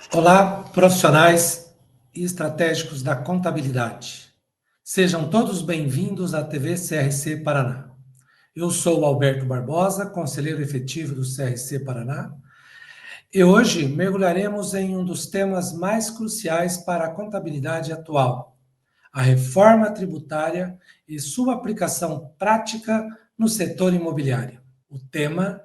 Olá, profissionais e estratégicos da contabilidade. Sejam todos bem-vindos à TV CRC Paraná. Eu sou o Alberto Barbosa, conselheiro efetivo do CRC Paraná, e hoje mergulharemos em um dos temas mais cruciais para a contabilidade atual, a reforma tributária e sua aplicação prática no setor imobiliário. O tema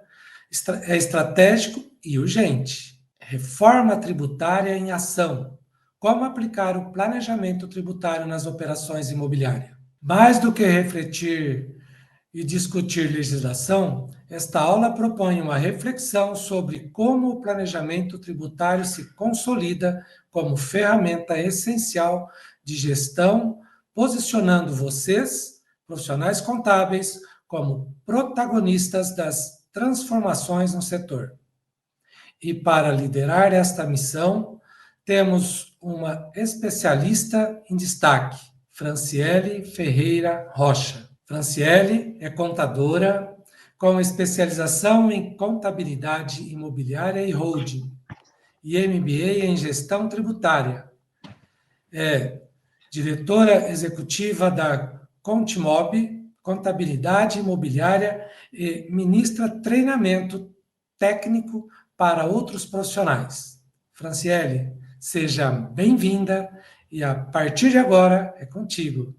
é estratégico e urgente. Reforma tributária em ação. Como aplicar o planejamento tributário nas operações imobiliárias? Mais do que refletir e discutir legislação, esta aula propõe uma reflexão sobre como o planejamento tributário se consolida como ferramenta essencial de gestão, posicionando vocês, profissionais contábeis, como protagonistas das transformações no setor. E para liderar esta missão, temos uma especialista em destaque, Franciele Ferreira Rocha. Franciele é contadora com especialização em contabilidade imobiliária e holding e MBA em gestão tributária. É diretora executiva da Contimob, Contabilidade Imobiliária, e ministra treinamento técnico para outros profissionais. Franciele, seja bem-vinda e a partir de agora é contigo.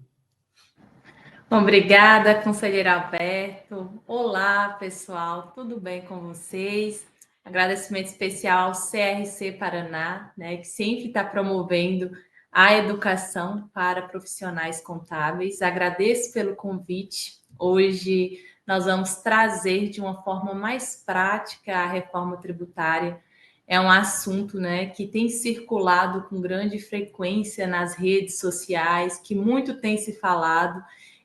Obrigada, conselheiro Alberto. Olá, pessoal, tudo bem com vocês? Agradecimento especial ao CRC Paraná, né, que sempre está promovendo a educação para profissionais contábeis. Agradeço pelo convite. Hoje nós vamos trazer de uma forma mais prática a reforma tributária. É um assunto, né, que tem circulado com grande frequência nas redes sociais, que muito tem se falado.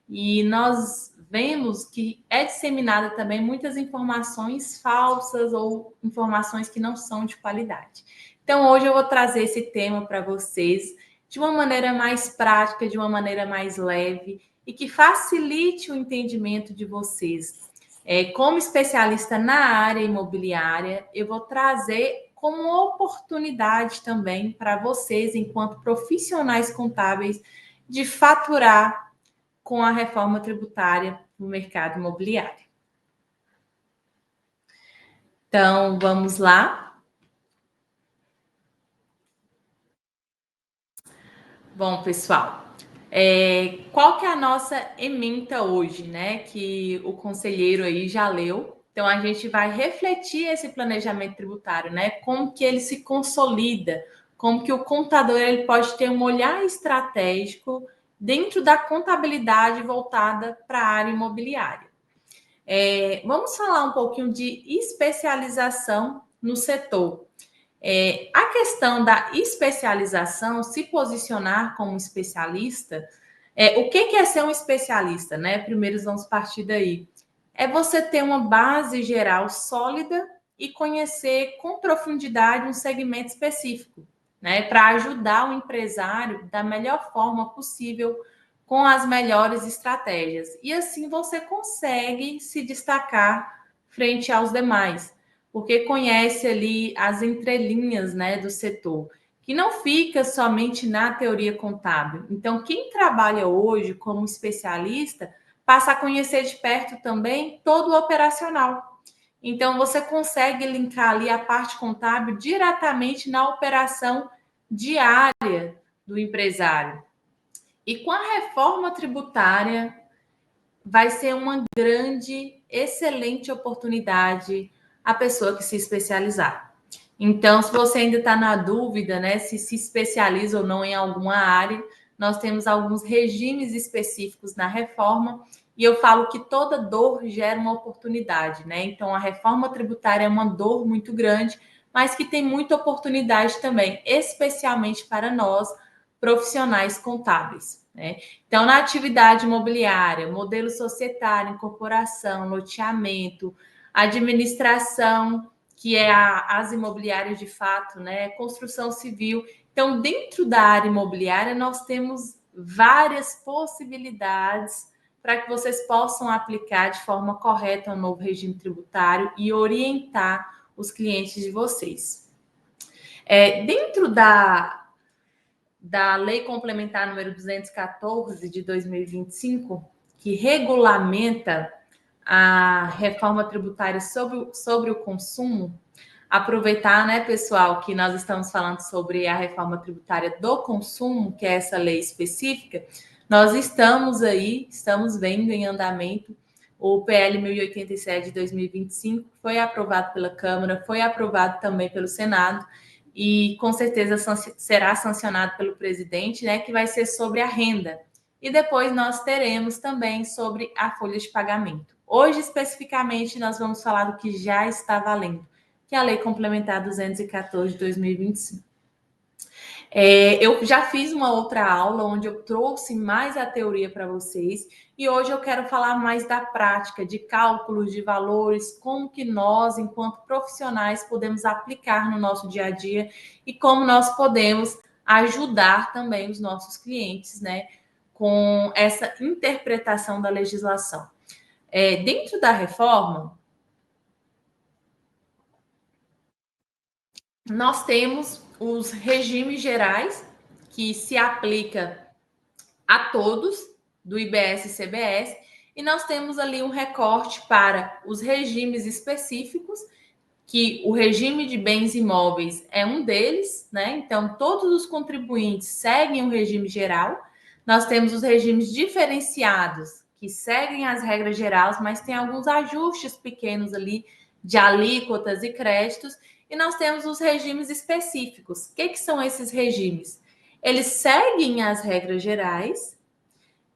E nós vemos que é disseminada também muitas informações falsas ou informações que não são de qualidade. Então, hoje eu vou trazer esse tema para vocês de uma maneira mais prática, de uma maneira mais leve e que facilite o entendimento de vocês. Como especialista na área imobiliária, eu vou trazer como oportunidade também para vocês, enquanto profissionais contábeis, de faturar com a reforma tributária no mercado imobiliário. Então, vamos lá. Bom, pessoal, qual que é a nossa ementa hoje, né? Que o conselheiro aí já leu. Então, a gente vai refletir esse planejamento tributário, né? Como que ele se consolida, como que o contador ele pode ter um olhar estratégico dentro da contabilidade voltada para a área imobiliária. Vamos falar um pouquinho de especialização no setor. A questão da especialização, se posicionar como especialista, o que é ser um especialista, né? Primeiro vamos partir daí. É você ter uma base geral sólida e conhecer com profundidade um segmento específico, né? Para ajudar o empresário da melhor forma possível com as melhores estratégias. E assim você consegue se destacar frente aos demais, porque conhece ali as entrelinhas, né, do setor, que não fica somente na teoria contábil. Então, quem trabalha hoje como especialista passa a conhecer de perto também todo o operacional. Então, você consegue linkar ali a parte contábil diretamente na operação diária do empresário. E com a reforma tributária, vai ser uma grande, excelente oportunidade a pessoa que se especializar. Então, se você ainda está na dúvida, né, se especializa ou não em alguma área, nós temos alguns regimes específicos na reforma, e eu falo que toda dor gera uma oportunidade, né? Então, a reforma tributária é uma dor muito grande, mas que tem muita oportunidade também, especialmente para nós, profissionais contábeis, né? Então, na atividade imobiliária, modelo societário, incorporação, loteamento, administração, que é as imobiliárias de fato, né? Construção civil. Então, dentro da área imobiliária, nós temos várias possibilidades para que vocês possam aplicar de forma correta o novo regime tributário e orientar os clientes de vocês. Dentro da Lei Complementar número 214 de 2025, que regulamenta a reforma tributária sobre o consumo, aproveitar, né, pessoal, que nós estamos falando sobre a reforma tributária do consumo, que é essa lei específica, nós estamos vendo em andamento o PL 1087 de 2025, foi aprovado pela Câmara, foi aprovado também pelo Senado, e com certeza será sancionado pelo presidente, né, que vai ser sobre a renda. E depois nós teremos também sobre a folha de pagamento. Hoje, especificamente, nós vamos falar do que já está valendo, que é a Lei Complementar 214 de 2025. Eu já fiz uma outra aula onde eu trouxe mais a teoria para vocês e hoje eu quero falar mais da prática, de cálculos de valores, como que nós, enquanto profissionais, podemos aplicar no nosso dia a dia e como nós podemos ajudar também os nossos clientes, né, com essa interpretação da legislação. Dentro da reforma, nós temos os regimes gerais que se aplica a todos do IBS e CBS, e nós temos ali um recorte para os regimes específicos, que o regime de bens imóveis é um deles, né? Então, todos os contribuintes seguem o regime geral. Nós temos os regimes diferenciados, que seguem as regras gerais, mas tem alguns ajustes pequenos ali de alíquotas e créditos. E nós temos os regimes específicos. O que são esses regimes? Eles seguem as regras gerais,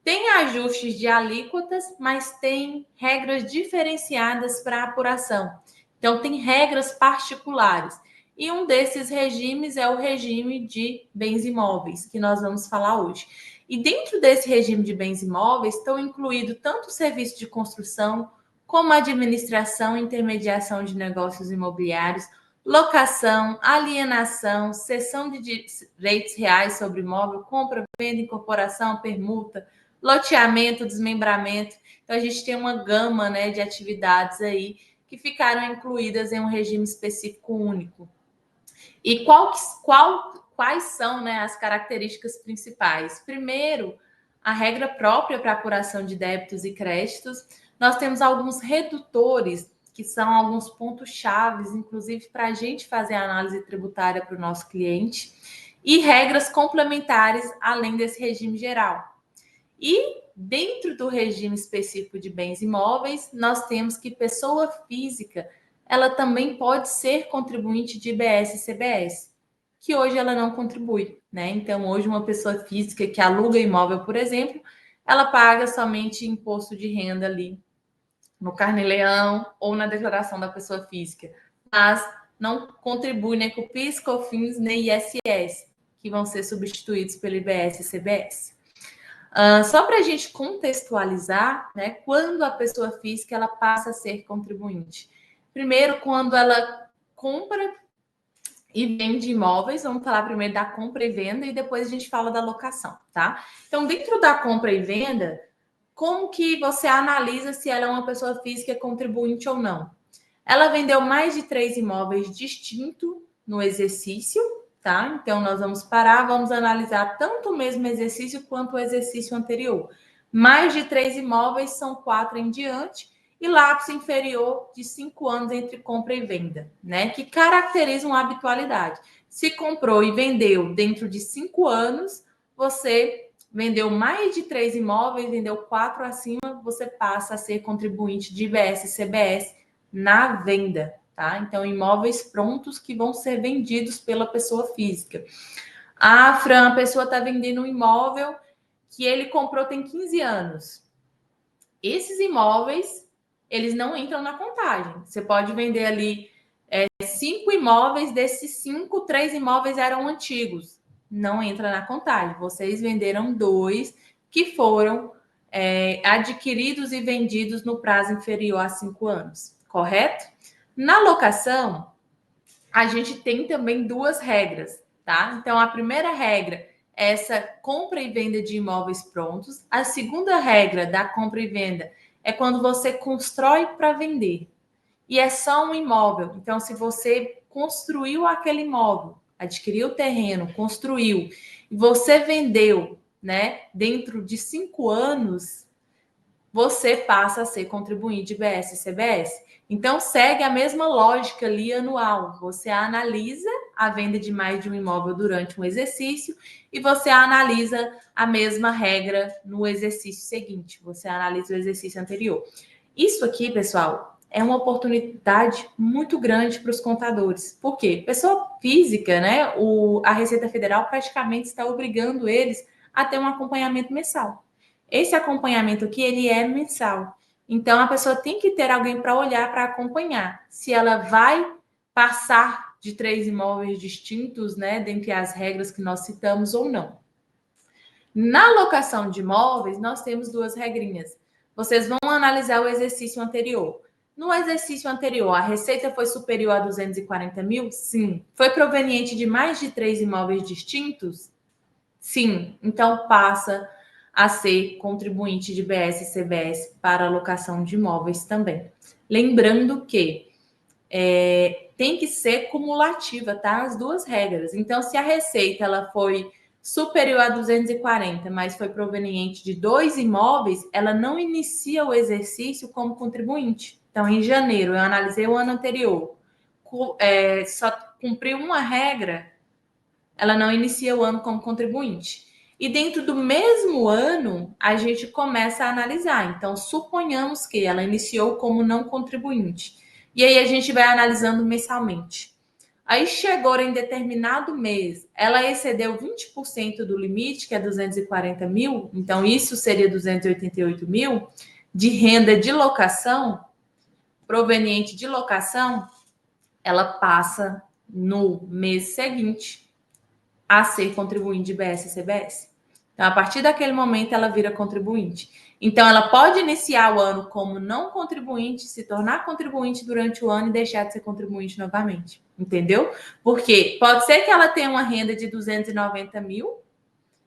tem ajustes de alíquotas, mas tem regras diferenciadas para apuração. Então, tem regras particulares. E um desses regimes é o regime de bens imóveis, que nós vamos falar hoje. E dentro desse regime de bens imóveis estão incluídos tanto o serviço de construção, como a administração e intermediação de negócios imobiliários, locação, alienação, cessão de direitos reais sobre imóvel, compra, venda, incorporação, permuta, loteamento, desmembramento. Então, a gente tem uma gama, né, de atividades aí que ficaram incluídas em um regime específico único. E quais são, né, as características principais? Primeiro, a regra própria para apuração de débitos e créditos. Nós temos alguns redutores, que são alguns pontos chaves, inclusive para a gente fazer a análise tributária para o nosso cliente, e regras complementares além desse regime geral. E dentro do regime específico de bens imóveis, nós temos que pessoa física, ela também pode ser contribuinte de IBS e CBS, que hoje ela não contribui, né? Então, hoje uma pessoa física que aluga imóvel, por exemplo, ela paga somente imposto de renda ali no Carnê-Leão ou na declaração da pessoa física, mas não contribui nem com o PIS, COFINS, nem ISS, que vão ser substituídos pelo IBS e CBS. Só para a gente contextualizar, né, quando a pessoa física ela passa a ser contribuinte. Primeiro, quando ela compra e vende imóveis, vamos falar primeiro da compra e venda e depois a gente fala da locação, tá? Então, dentro da compra e venda, como que você analisa se ela é uma pessoa física contribuinte ou não? Ela vendeu mais de 3 imóveis distintos no exercício, tá? Então, nós vamos parar, vamos analisar tanto o mesmo exercício quanto o exercício anterior. Mais de 3 imóveis são 4 em diante e lapso inferior de 5 anos entre compra e venda, né? Que caracterizam a habitualidade. Se comprou e vendeu dentro de 5 anos, você vendeu mais de 3 imóveis, vendeu 4 acima, você passa a ser contribuinte de IBS e CBS na venda, tá? Então, imóveis prontos que vão ser vendidos pela pessoa física. Fran, a pessoa está vendendo um imóvel que ele comprou tem 15 anos. Esses imóveis, eles não entram na contagem. Você pode vender ali 5 imóveis, desses 5, 3 imóveis eram antigos. Não entra na contagem. Vocês venderam 2 que foram adquiridos e vendidos no prazo inferior a 5 anos, correto? Na locação, a gente tem também 2 regras, tá? Então, a primeira regra é essa compra e venda de imóveis prontos. A segunda regra da compra e venda é quando você constrói para vender. E é só um imóvel. Então, se você construiu aquele imóvel, adquiriu o terreno, construiu, e você vendeu, né, dentro de 5 anos, você passa a ser contribuinte de BS e CBS. Então, segue a mesma lógica ali anual. Você analisa a venda de mais de um imóvel durante um exercício e você analisa a mesma regra no exercício seguinte. Você analisa o exercício anterior. Isso aqui, pessoal, é uma oportunidade muito grande para os contadores. Por quê? Pessoa física, né? A Receita Federal praticamente está obrigando eles a ter um acompanhamento mensal. Esse acompanhamento aqui, ele é mensal. Então, a pessoa tem que ter alguém para olhar, para acompanhar. Se ela vai passar de 3 imóveis distintos, né, dentre as regras que nós citamos ou não. Na locação de imóveis, nós temos 2 regrinhas. Vocês vão analisar o exercício anterior. No exercício anterior, a receita foi superior a 240 mil? Sim. Foi proveniente de mais de 3 imóveis distintos? Sim. Então, passa a ser contribuinte de BS e CBS para alocação de imóveis também. Lembrando que tem que ser cumulativa, tá? As 2 regras. Então, se a receita ela foi superior a 240, mas foi proveniente de 2 imóveis, ela não inicia o exercício como contribuinte. Então, em janeiro, eu analisei o ano anterior, só cumpriu uma regra, ela não inicia o ano como contribuinte. E dentro do mesmo ano, a gente começa a analisar. Então, suponhamos que ela iniciou como não contribuinte. E aí a gente vai analisando mensalmente. Aí chegou em determinado mês, ela excedeu 20% do limite, que é 240 mil, então isso seria 288 mil, de renda de locação, proveniente de locação, ela passa no mês seguinte a ser contribuinte de BS e CBS. Então, a partir daquele momento, ela vira contribuinte. Então, ela pode iniciar o ano como não contribuinte, se tornar contribuinte durante o ano e deixar de ser contribuinte novamente. Entendeu? Porque pode ser que ela tenha uma renda de 290 mil,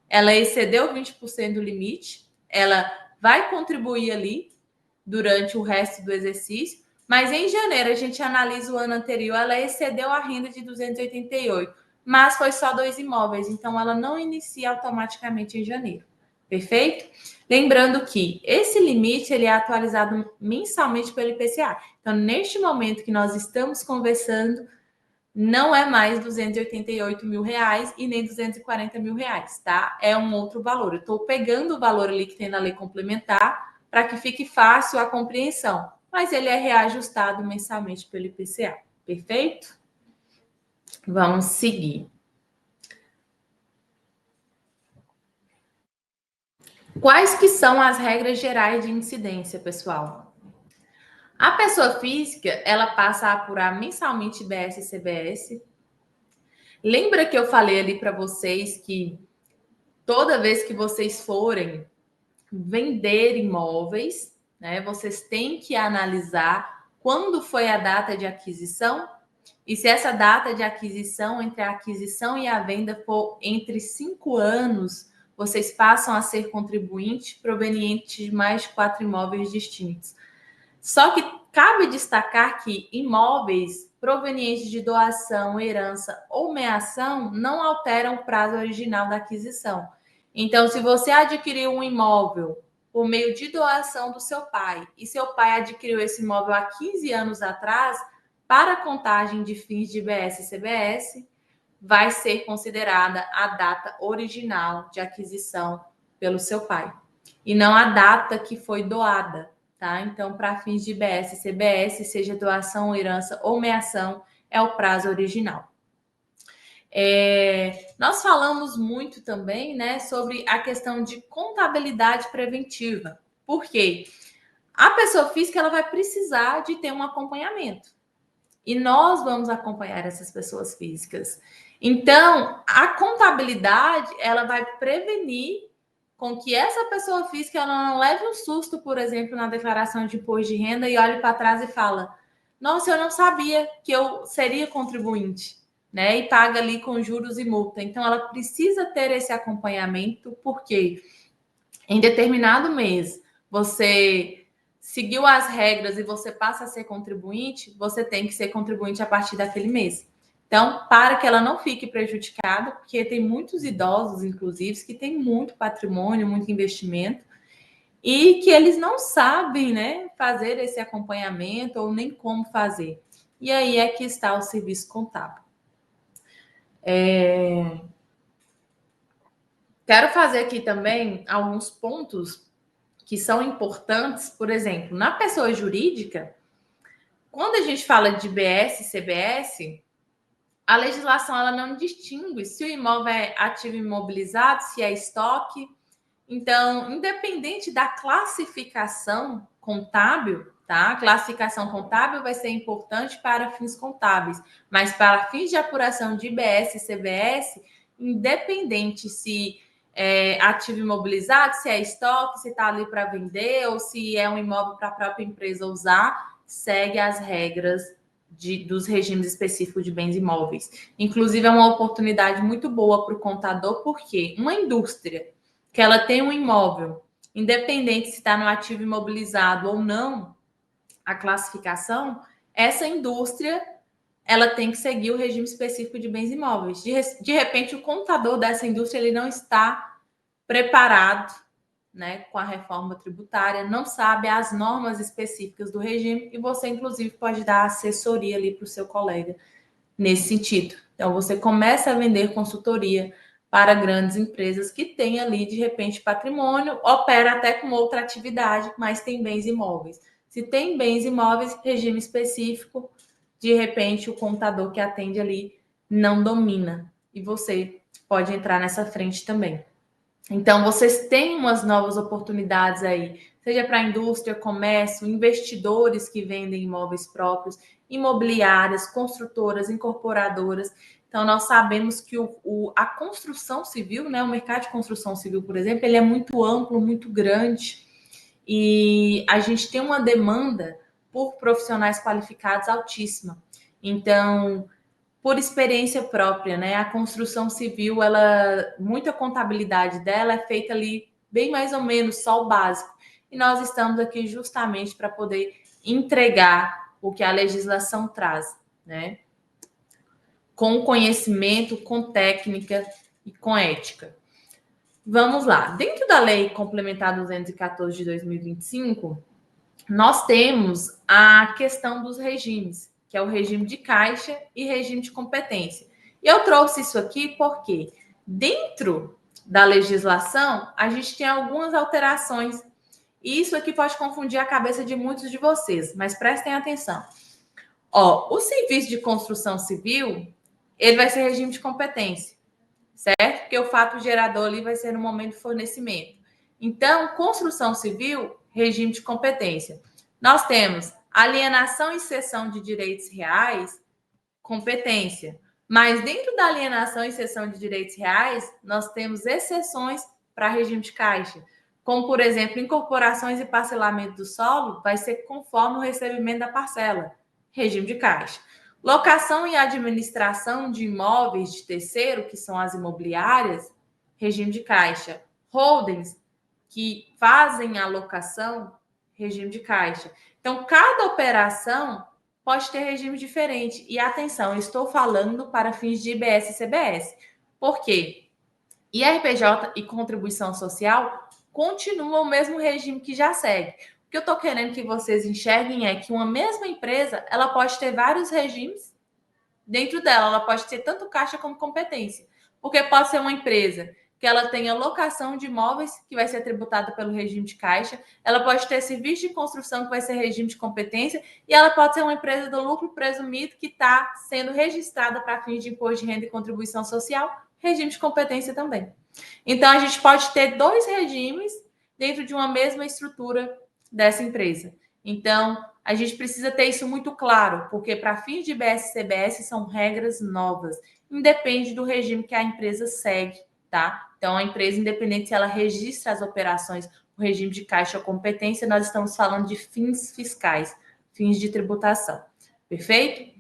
ela excedeu 20% do limite, ela vai contribuir ali durante o resto do exercício, mas em janeiro a gente analisa o ano anterior, ela excedeu a renda de 288, mas foi só 2 imóveis, então ela não inicia automaticamente em janeiro. Perfeito? Lembrando que esse limite ele é atualizado mensalmente pelo IPCA. Então, neste momento que nós estamos conversando, não é mais 288 mil reais e nem 240 mil reais, tá? É um outro valor. Eu estou pegando o valor ali que tem na lei complementar para que fique fácil a compreensão, mas ele é reajustado mensalmente pelo IPCA. Perfeito? Vamos seguir. Quais que são as regras gerais de incidência, pessoal? A pessoa física, ela passa a apurar mensalmente BS e CBS. Lembra que eu falei ali para vocês que toda vez que vocês forem vender imóveis, né, vocês têm que analisar quando foi a data de aquisição e se essa data de aquisição, entre a aquisição e a venda, for entre 5 anos, vocês passam a ser contribuinte proveniente de mais de 4 imóveis distintos. Só que cabe destacar que imóveis provenientes de doação, herança ou meação não alteram o prazo original da aquisição. Então, se você adquiriu um imóvel por meio de doação do seu pai e seu pai adquiriu esse imóvel há 15 anos atrás, para a contagem de fins de BS e CBS, vai ser considerada a data original de aquisição pelo seu pai e não a data que foi doada. Tá? Então, para fins de BS e CBS, seja doação, herança ou meação, é o prazo original. Nós falamos muito também, né, sobre a questão de contabilidade preventiva. Por quê? A pessoa física ela vai precisar de ter um acompanhamento. E nós vamos acompanhar essas pessoas físicas. Então, a contabilidade ela vai prevenir com que essa pessoa física ela não leve um susto, por exemplo, na declaração de imposto de renda e olhe para trás e fala: nossa, eu não sabia que eu seria contribuinte, né? E paga ali com juros e multa. Então, ela precisa ter esse acompanhamento, porque em determinado mês você seguiu as regras e você passa a ser contribuinte, você tem que ser contribuinte a partir daquele mês. Então, para que ela não fique prejudicada, porque tem muitos idosos, inclusive, que têm muito patrimônio, muito investimento, e que eles não sabem, né, fazer esse acompanhamento ou nem como fazer. E aí é que está o serviço contábil. Quero fazer aqui também alguns pontos que são importantes. Por exemplo, na pessoa jurídica, quando a gente fala de BS, CBS, a legislação ela não distingue se o imóvel é ativo imobilizado, se é estoque. Então, independente da classificação contábil, tá? A classificação contábil vai ser importante para fins contábeis, mas para fins de apuração de IBS e CBS, independente se é ativo imobilizado, se é estoque, se está ali para vender ou se é um imóvel para a própria empresa usar, segue as regras dos regimes específicos de bens imóveis. Inclusive, é uma oportunidade muito boa para o contador, porque uma indústria que ela tem um imóvel, independente se está no ativo imobilizado ou não, a classificação, essa indústria ela tem que seguir o regime específico de bens imóveis. De repente, o contador dessa indústria ele não está preparado, né, com a reforma tributária, não sabe as normas específicas do regime e você, inclusive, pode dar assessoria ali para o seu colega nesse sentido. Então, você começa a vender consultoria para grandes empresas que têm ali, de repente, patrimônio, opera até com outra atividade, mas tem bens imóveis. Se tem bens imóveis, regime específico, de repente, o contador que atende ali não domina. E você pode entrar nessa frente também. Então, vocês têm umas novas oportunidades aí, seja para a indústria, comércio, investidores que vendem imóveis próprios, imobiliárias, construtoras, incorporadoras. Então, nós sabemos que a construção civil, né, o mercado de construção civil, por exemplo, ele é muito amplo, muito grande, e a gente tem uma demanda por profissionais qualificados altíssima. Então, por experiência própria, né? A construção civil, muita contabilidade dela é feita ali bem mais ou menos só o básico. E nós estamos aqui justamente para poder entregar o que a legislação traz, né? Com conhecimento, com técnica e com ética. Vamos lá. Dentro da Lei Complementar 214 de 2025, nós temos a questão dos regimes, que é o regime de caixa e regime de competência. E eu trouxe isso aqui porque dentro da legislação a gente tem algumas alterações. E isso aqui pode confundir a cabeça de muitos de vocês, mas prestem atenção. Ó, o serviço de construção civil, ele vai ser regime de competência, certo? Porque o fato gerador ali vai ser no momento do fornecimento. Então, construção civil, regime de competência. Nós temos alienação e cessão de direitos reais, competência. Mas dentro da alienação e cessão de direitos reais, nós temos exceções para regime de caixa. Como, por exemplo, incorporações e parcelamento do solo vai ser conforme o recebimento da parcela, regime de caixa. Locação e administração de imóveis de terceiro, que são as imobiliárias, regime de caixa. Holdings, que fazem a locação, regime de caixa. Então, cada operação pode ter regime diferente. E atenção, eu estou falando para fins de IBS e CBS. Por quê? IRPJ e contribuição social continuam o mesmo regime que já segue. O que eu estou querendo que vocês enxerguem é que uma mesma empresa ela pode ter vários regimes dentro dela. Ela pode ter tanto caixa como competência. Porque pode ser uma empresa que ela tenha locação de imóveis, que vai ser tributada pelo regime de caixa, ela pode ter serviço de construção, que vai ser regime de competência, e ela pode ser uma empresa do lucro presumido que está sendo registrada para fins de imposto de renda e contribuição social, regime de competência também. Então, a gente pode ter dois regimes dentro de uma mesma estrutura dessa empresa. Então, a gente precisa ter isso muito claro, porque para fins de IBS e CBS são regras novas, independe do regime que a empresa segue, tá? Então, a empresa, independente se ela registra as operações, o regime de caixa ou competência, nós estamos falando de fins fiscais, fins de tributação. Perfeito?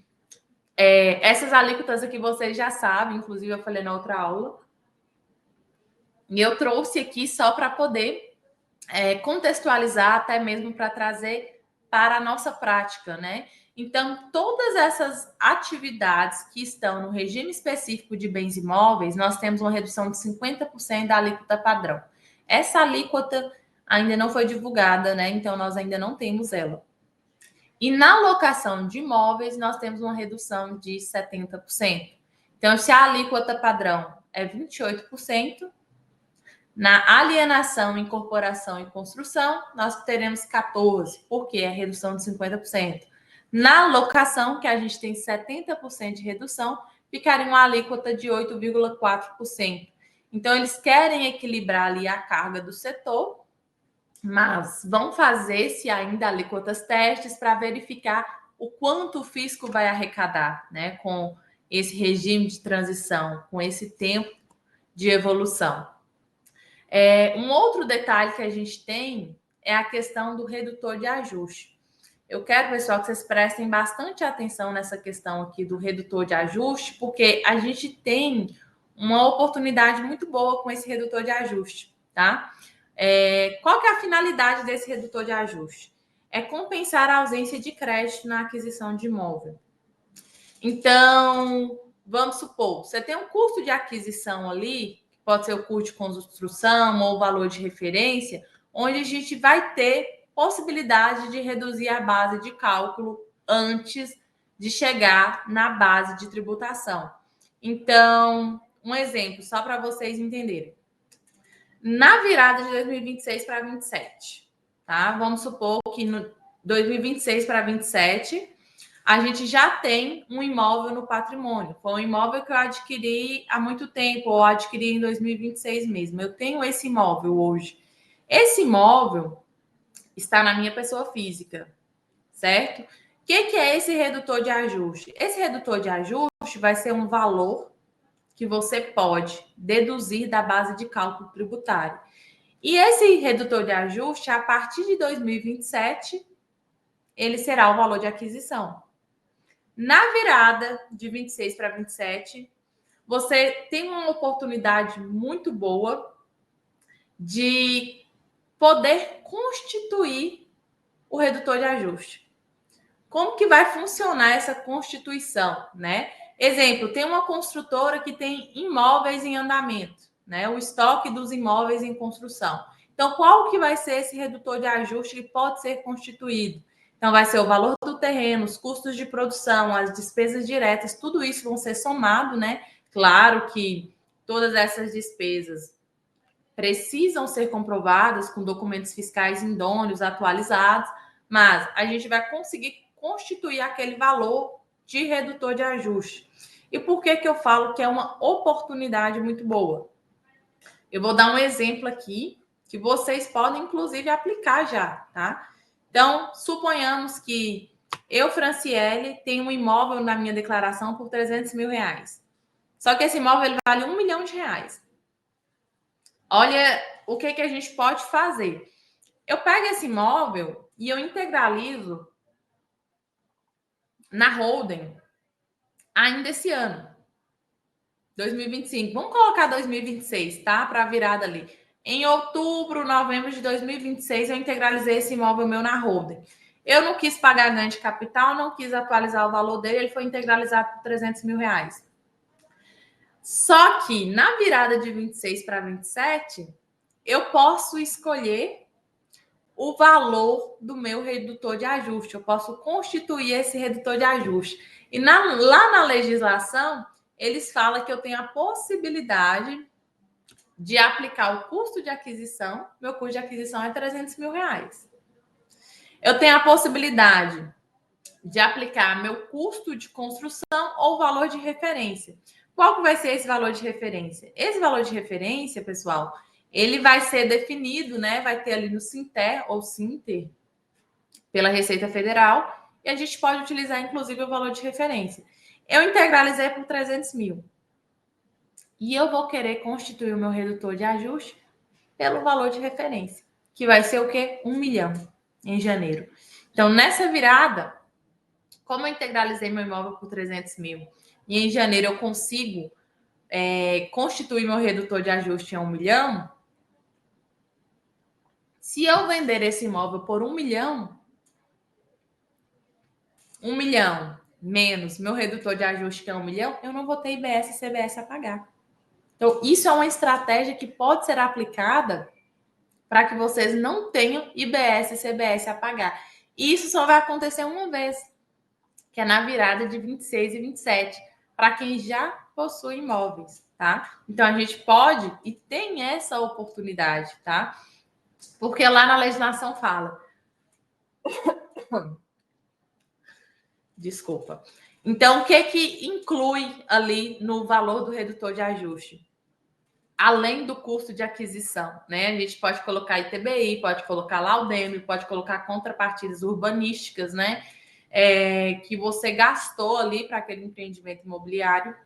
Essas alíquotas aqui vocês já sabem, inclusive eu falei na outra aula. E eu trouxe aqui só para poder contextualizar, até mesmo para trazer para a nossa prática, né? Então, todas essas atividades que estão no regime específico de bens imóveis, nós temos uma redução de 50% da alíquota padrão. Essa alíquota ainda não foi divulgada, né? Então, nós ainda não temos ela. E na locação de imóveis, nós temos uma redução de 70%. Então, se a alíquota padrão é 28%, na alienação, incorporação e construção, nós teremos 14%, porque é redução de 50%. Na locação, que a gente tem 70% de redução, ficaria uma alíquota de 8,4%. Então, eles querem equilibrar ali a carga do setor, mas vão fazer, se ainda, alíquotas testes para verificar o quanto o fisco vai arrecadar, né, com esse regime de transição, com esse tempo de evolução. Um outro detalhe que a gente tem é a questão do redutor de ajuste. Eu quero, pessoal, que vocês prestem bastante atenção nessa questão aqui do redutor de ajuste, porque a gente tem uma oportunidade muito boa com esse redutor de ajuste, tá? Qual que é a finalidade desse redutor de ajuste? É compensar a ausência de crédito na aquisição de imóvel. Então, vamos supor, você tem um custo de aquisição ali, pode ser o custo de construção ou o valor de referência, onde a gente vai ter possibilidade de reduzir a base de cálculo antes de chegar na base de tributação. Então, um exemplo, só para vocês entenderem. Na virada de 2026 para 2027, tá? Vamos supor que no 2026 para 2027, a gente já tem um imóvel no patrimônio. Foi um imóvel que eu adquiri há muito tempo, ou adquiri em 2026 mesmo. Eu tenho esse imóvel hoje. Esse imóvel está na minha pessoa física, certo? O que é esse redutor de ajuste? Esse redutor de ajuste vai ser um valor que você pode deduzir da base de cálculo tributário. E esse redutor de ajuste, a partir de 2027, ele será o valor de aquisição. Na virada de 26 para 27, você tem uma oportunidade muito boa de poder constituir o redutor de ajuste. Como que vai funcionar essa constituição, né? Exemplo, tem uma construtora que tem imóveis em andamento, né? O estoque dos imóveis em construção. Então, qual que vai ser esse redutor de ajuste que pode ser constituído? Então, vai ser o valor do terreno, os custos de produção, as despesas diretas, tudo isso vão ser somado, né? Claro que todas essas despesas precisam ser comprovadas com documentos fiscais idôneos, atualizados, mas a gente vai conseguir constituir aquele valor de redutor de ajuste. E por que eu falo que é uma oportunidade muito boa? Eu vou dar um exemplo aqui que vocês podem, inclusive, aplicar já, tá? Então, suponhamos que eu, Franciele, tenho um imóvel na minha declaração por 300 mil reais. Só que esse imóvel ele vale R$1 milhão. Olha o que a gente pode fazer. Eu pego esse imóvel e eu integralizo na holding ainda esse ano, 2025. Vamos colocar 2026, tá? Para a virada ali. Em outubro, novembro de 2026, eu integralizei esse imóvel meu na holding. Eu não quis pagar ganho de capital, não quis atualizar o valor dele, ele foi integralizado por 300 mil reais. Só que na virada de 26 para 27, eu posso escolher o valor do meu redutor de ajuste. Eu posso constituir esse redutor de ajuste. E lá na legislação, eles falam que eu tenho a possibilidade de aplicar o custo de aquisição. Meu custo de aquisição é 300 mil reais. Eu tenho a possibilidade de aplicar meu custo de construção ou valor de referência. Qual que vai ser esse valor de referência? Esse valor de referência, pessoal, ele vai ser definido, né? Vai ter ali no Sinter ou Sinter, pela Receita Federal, e a gente pode utilizar, inclusive, o valor de referência. Eu integralizei por 300 mil. E eu vou querer constituir o meu redutor de ajuste pelo valor de referência, que vai ser o quê? 1 milhão em janeiro. Então, nessa virada, como eu integralizei meu imóvel por 300 mil e em janeiro eu consigo constituir meu redutor de ajuste em 1 milhão, se eu vender esse imóvel por 1 milhão, 1 milhão menos meu redutor de ajuste, que é 1 milhão, eu não vou ter IBS e CBS a pagar. Então, isso é uma estratégia que pode ser aplicada para que vocês não tenham IBS e CBS a pagar. E isso só vai acontecer uma vez, que é na virada de 26 e 27, para quem já possui imóveis, tá? Então, a gente pode e tem essa oportunidade, tá? Porque lá na legislação fala. Desculpa. Então, o que inclui ali no valor do redutor de ajuste? Além do custo de aquisição, né? A gente pode colocar ITBI, pode colocar Laudemio, pode colocar contrapartidas urbanísticas, né? Que você gastou ali para aquele empreendimento imobiliário.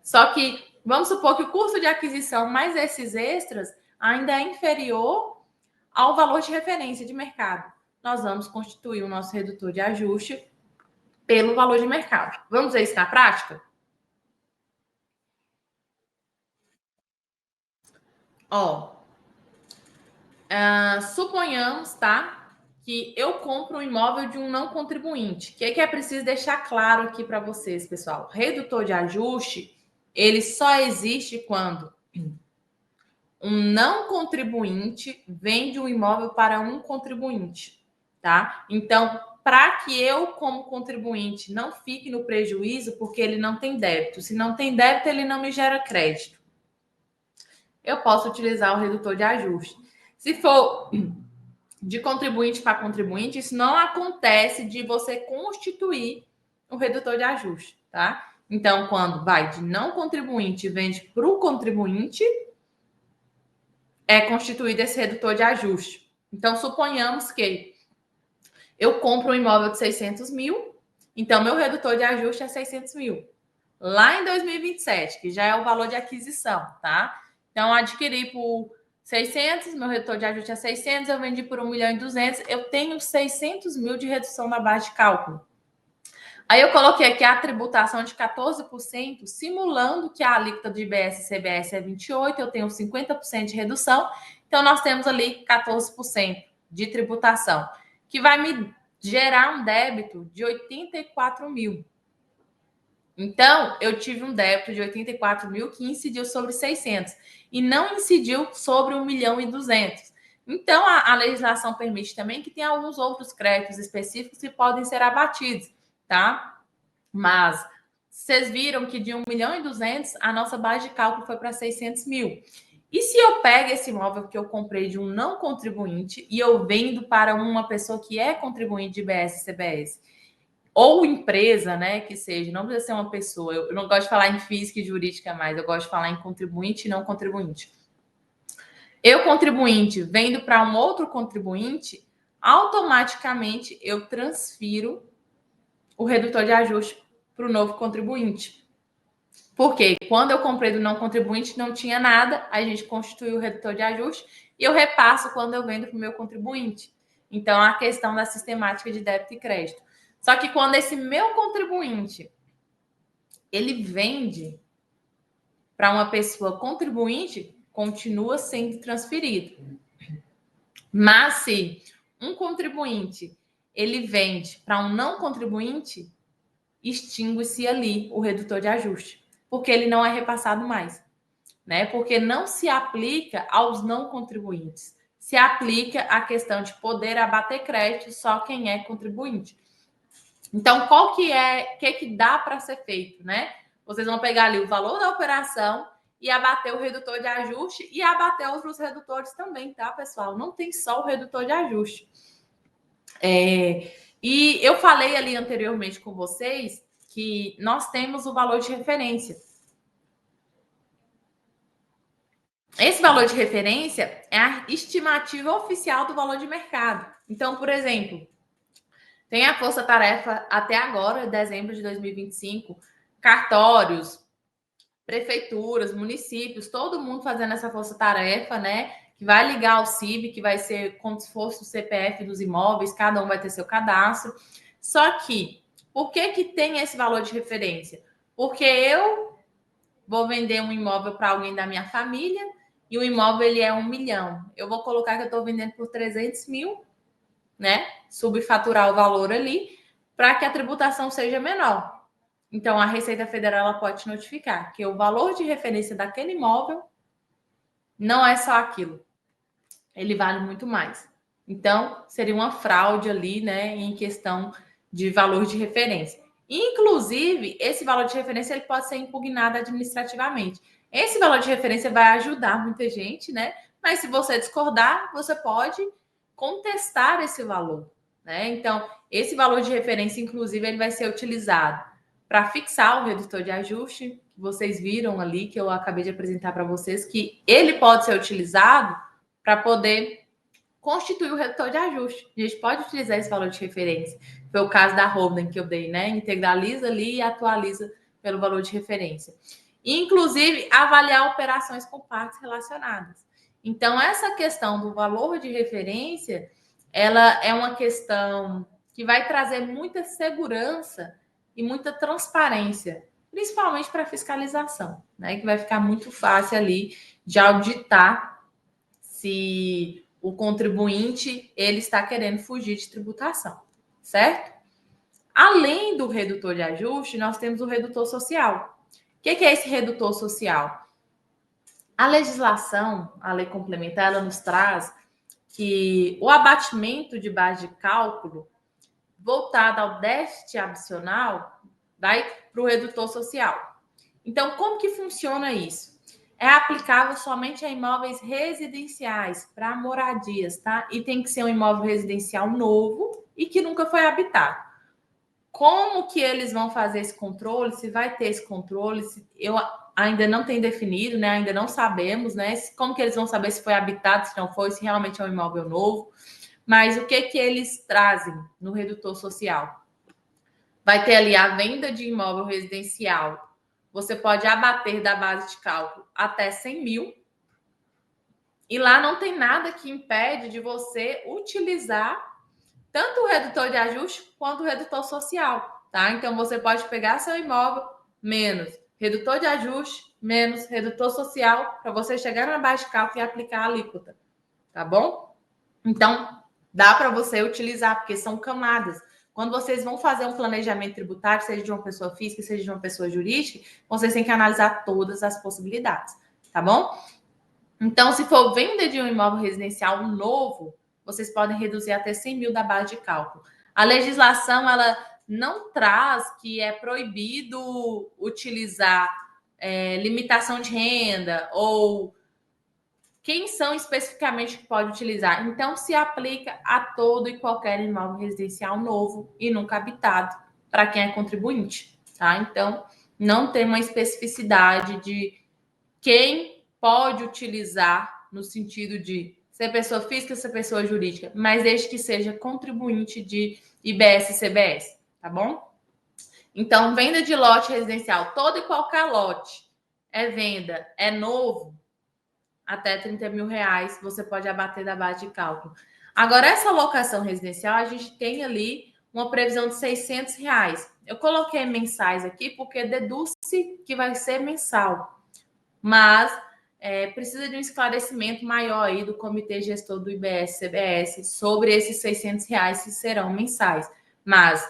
Só que vamos supor que o custo de aquisição mais esses extras ainda é inferior ao valor de referência de mercado. Nós vamos constituir o nosso redutor de ajuste pelo valor de mercado. Vamos ver isso na prática? Suponhamos, tá, que eu compro um imóvel de um não contribuinte. O que é preciso deixar claro aqui para vocês, pessoal? Redutor de ajuste, ele só existe quando um não contribuinte vende um imóvel para um contribuinte, tá? Então, para que eu, como contribuinte, não fique no prejuízo, porque ele não tem débito. Se não tem débito, ele não me gera crédito. Eu posso utilizar o redutor de ajuste. Se for de contribuinte para contribuinte, isso não acontece de você constituir o redutor de ajuste, tá? Então, quando vai de não contribuinte e vende para o contribuinte, é constituído esse redutor de ajuste. Então, suponhamos que eu compro um imóvel de 600 mil, então meu redutor de ajuste é 600 mil. Lá em 2027, que já é o valor de aquisição, tá? Então, adquiri por 600, meu redutor de ajuste é 600, eu vendi por 1 milhão e 200, eu tenho 600 mil de redução na base de cálculo. Aí eu coloquei aqui a tributação de 14%, simulando que a alíquota de IBS e CBS é 28%, eu tenho 50% de redução, então nós temos ali 14% de tributação, que vai me gerar um débito de 84 mil. Então, eu tive um débito de 84 mil que incidiu sobre 600 e não incidiu sobre 1 milhão e 200. Então, a legislação permite também que tenha alguns outros créditos específicos que podem ser abatidos, tá? Mas vocês viram que de 1 milhão e 200, a nossa base de cálculo foi para 600 mil. E se eu pego esse imóvel que eu comprei de um não contribuinte e eu vendo para uma pessoa que é contribuinte de IBS e CBS, ou empresa, né, que seja, não precisa ser uma pessoa. Eu não gosto de falar em física e jurídica mais, eu gosto de falar em contribuinte e não contribuinte. Eu, contribuinte, vendo para um outro contribuinte, automaticamente eu transfiro o redutor de ajuste para o novo contribuinte. Porque quando eu comprei do não contribuinte, não tinha nada, a gente constituiu o redutor de ajuste e eu repasso quando eu vendo para o meu contribuinte. Então, a questão da sistemática de débito e crédito. Só que quando esse meu contribuinte ele vende para uma pessoa contribuinte, continua sendo transferido. Mas se um contribuinte ele vende para um não contribuinte, extingue-se ali o redutor de ajuste, porque ele não é repassado mais, né? Porque não se aplica aos não contribuintes. Se aplica a questão de poder abater crédito só quem é contribuinte. Então, qual que é, que dá para ser feito, né? Vocês vão pegar ali o valor da operação e abater o redutor de ajuste e abater outros redutores também, tá, pessoal? Não tem só o redutor de ajuste. E eu falei ali anteriormente com vocês que nós temos o valor de referência. Esse valor de referência é a estimativa oficial do valor de mercado. Então, por exemplo, tem a força-tarefa até agora, dezembro de 2025, cartórios, prefeituras, municípios, todo mundo fazendo essa força-tarefa, né? Que vai ligar ao CIB, que vai ser como se fosse o CPF dos imóveis, cada um vai ter seu cadastro. Só que, por que tem esse valor de referência? Porque eu vou vender um imóvel para alguém da minha família e o imóvel ele é 1 milhão. Eu vou colocar que eu estou vendendo por 300 mil, né? Subfaturar o valor ali. para que a tributação seja menor. Então, a Receita Federal ela pode te notificar que o valor de referência daquele imóvel não é só aquilo, ele vale muito mais. Então, seria uma fraude ali, né, em questão de valor de referência. Inclusive, esse valor de referência ele pode ser impugnado administrativamente. Esse valor de referência vai ajudar muita gente, né? Mas se você discordar, você pode contestar esse valor, né? Então, esse valor de referência, inclusive, ele vai ser utilizado para fixar o redutor de ajuste, que vocês viram ali, que eu acabei de apresentar para vocês, que ele pode ser utilizado para poder constituir o redutor de ajuste. A gente pode utilizar esse valor de referência. Foi o caso da holding que eu dei, né? Integraliza ali e atualiza pelo valor de referência. Inclusive, avaliar operações com partes relacionadas. Então, essa questão do valor de referência, ela é uma questão que vai trazer muita segurança e muita transparência, principalmente para a fiscalização, né? Que vai ficar muito fácil ali de auditar se o contribuinte ele está querendo fugir de tributação, certo? Além do redutor de ajuste, nós temos o redutor social. O que é esse redutor social? A legislação, a lei complementar, ela nos traz que o abatimento de base de cálculo voltado ao déficit adicional vai para o redutor social. Então, como que funciona isso? É aplicável somente a imóveis residenciais, para moradias, tá? E tem que ser um imóvel residencial novo e que nunca foi habitado. Como que eles vão fazer esse controle? Se vai ter esse controle? Eu ainda não tenho definido, né? Ainda não sabemos, né? Como que eles vão saber se foi habitado, se não foi, se realmente é um imóvel novo? Mas o que eles trazem no redutor social? Vai ter ali a venda de imóvel residencial. Você pode abater da base de cálculo até 100 mil. E lá não tem nada que impede de você utilizar tanto o redutor de ajuste quanto o redutor social, tá? Então, você pode pegar seu imóvel menos redutor de ajuste, menos redutor social, para você chegar na base de cálculo e aplicar a alíquota, tá bom? Então, dá para você utilizar, porque são camadas. Quando vocês vão fazer um planejamento tributário, seja de uma pessoa física, seja de uma pessoa jurídica, vocês têm que analisar todas as possibilidades, tá bom? Então, se for venda de um imóvel residencial novo, vocês podem reduzir até 100 mil da base de cálculo. A legislação, ela não traz que é proibido utilizar limitação de renda ou quem são especificamente que pode utilizar. Então, se aplica a todo e qualquer imóvel residencial novo e nunca habitado para quem é contribuinte, tá? Então, não tem uma especificidade de quem pode utilizar no sentido de ser pessoa física, ser pessoa jurídica, mas desde que seja contribuinte de IBS e CBS, tá bom? Então, venda de lote residencial, todo e qualquer lote é venda, é novo, até 30 mil reais você pode abater da base de cálculo. Agora, essa locação residencial, a gente tem ali uma previsão de 600 reais. Eu coloquei mensais aqui porque deduz-se que vai ser mensal, mas precisa de um esclarecimento maior aí do comitê gestor do IBS-CBS sobre esses 600 reais que serão mensais. Mas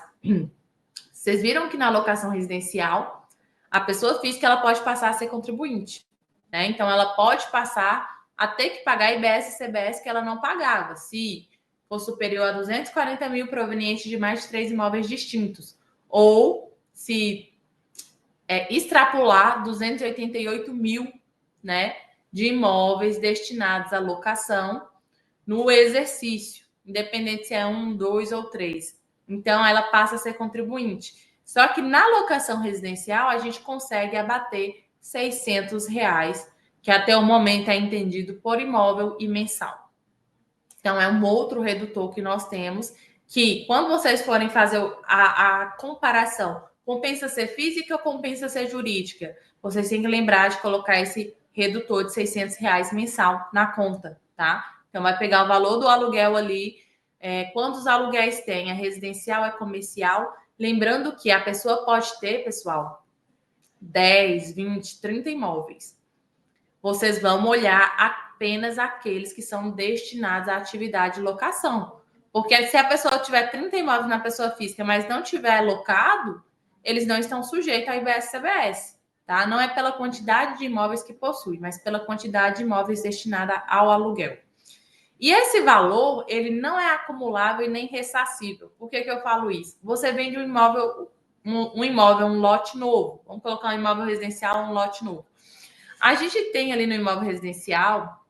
vocês viram que na locação residencial, a pessoa física ela pode passar a ser contribuinte, né? Então, ela pode passar a ter que pagar IBS e CBS que ela não pagava, se for superior a 240 mil provenientes de mais de 3 imóveis distintos, ou se extrapolar 288 mil, né, de imóveis destinados à locação no exercício, independente se é 1, 2 ou 3. Então, ela passa a ser contribuinte. Só que na locação residencial, a gente consegue abater 600 reais, que até o momento é entendido por imóvel e mensal. Então, é um outro redutor que nós temos, que quando vocês forem fazer a comparação, compensa ser física ou compensa ser jurídica, vocês têm que lembrar de colocar esse redutor de 600 reais mensal na conta, tá? Então, vai pegar o valor do aluguel ali, quantos aluguéis tem, é residencial, é comercial. Lembrando que a pessoa pode ter, pessoal, 10, 20, 30 imóveis. Vocês vão olhar apenas aqueles que são destinados à atividade de locação. Porque se a pessoa tiver 30 imóveis na pessoa física, mas não tiver alocado, eles não estão sujeitos ao IBS-CBS, tá? Não é pela quantidade de imóveis que possui, mas pela quantidade de imóveis destinada ao aluguel. E esse valor, ele não é acumulável e nem ressarcível. Por que eu falo isso? Você vende um imóvel, um lote novo. Vamos colocar um imóvel residencial, um lote novo. A gente tem ali no imóvel residencial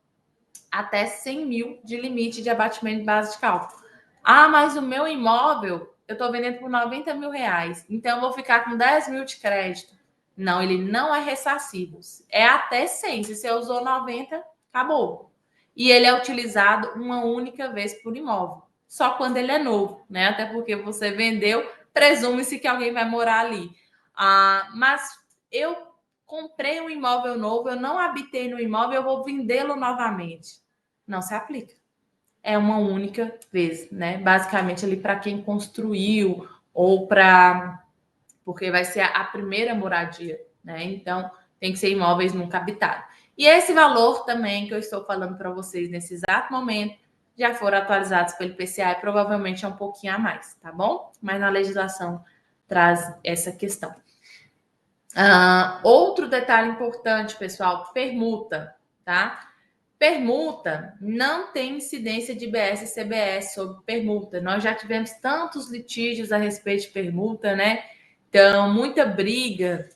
até 100 mil de limite de abatimento de base de cálculo. Ah, mas o meu imóvel, eu estou vendendo por 90 mil reais. Então, eu vou ficar com 10 mil de crédito. Não, ele não é ressarcível. É até 100. Se você usou 90, acabou. E ele é utilizado uma única vez por imóvel. Só quando ele é novo, né? Até porque você vendeu, presume-se que alguém vai morar ali. Mas eu comprei um imóvel novo, eu não habitei no imóvel, eu vou vendê-lo novamente. Não se aplica. É uma única vez, né? Basicamente ali para quem construiu ou porque vai ser a primeira moradia, né? Então tem que ser imóveis nunca habitados. E esse valor também que eu estou falando para vocês nesse exato momento já foram atualizados pelo IPCA e provavelmente é um pouquinho a mais, tá bom? Mas na legislação traz essa questão. Outro detalhe importante, pessoal, permuta, tá? Permuta não tem incidência de IBS e CBS sobre permuta. Nós já tivemos tantos litígios a respeito de permuta, né? Então, muita briga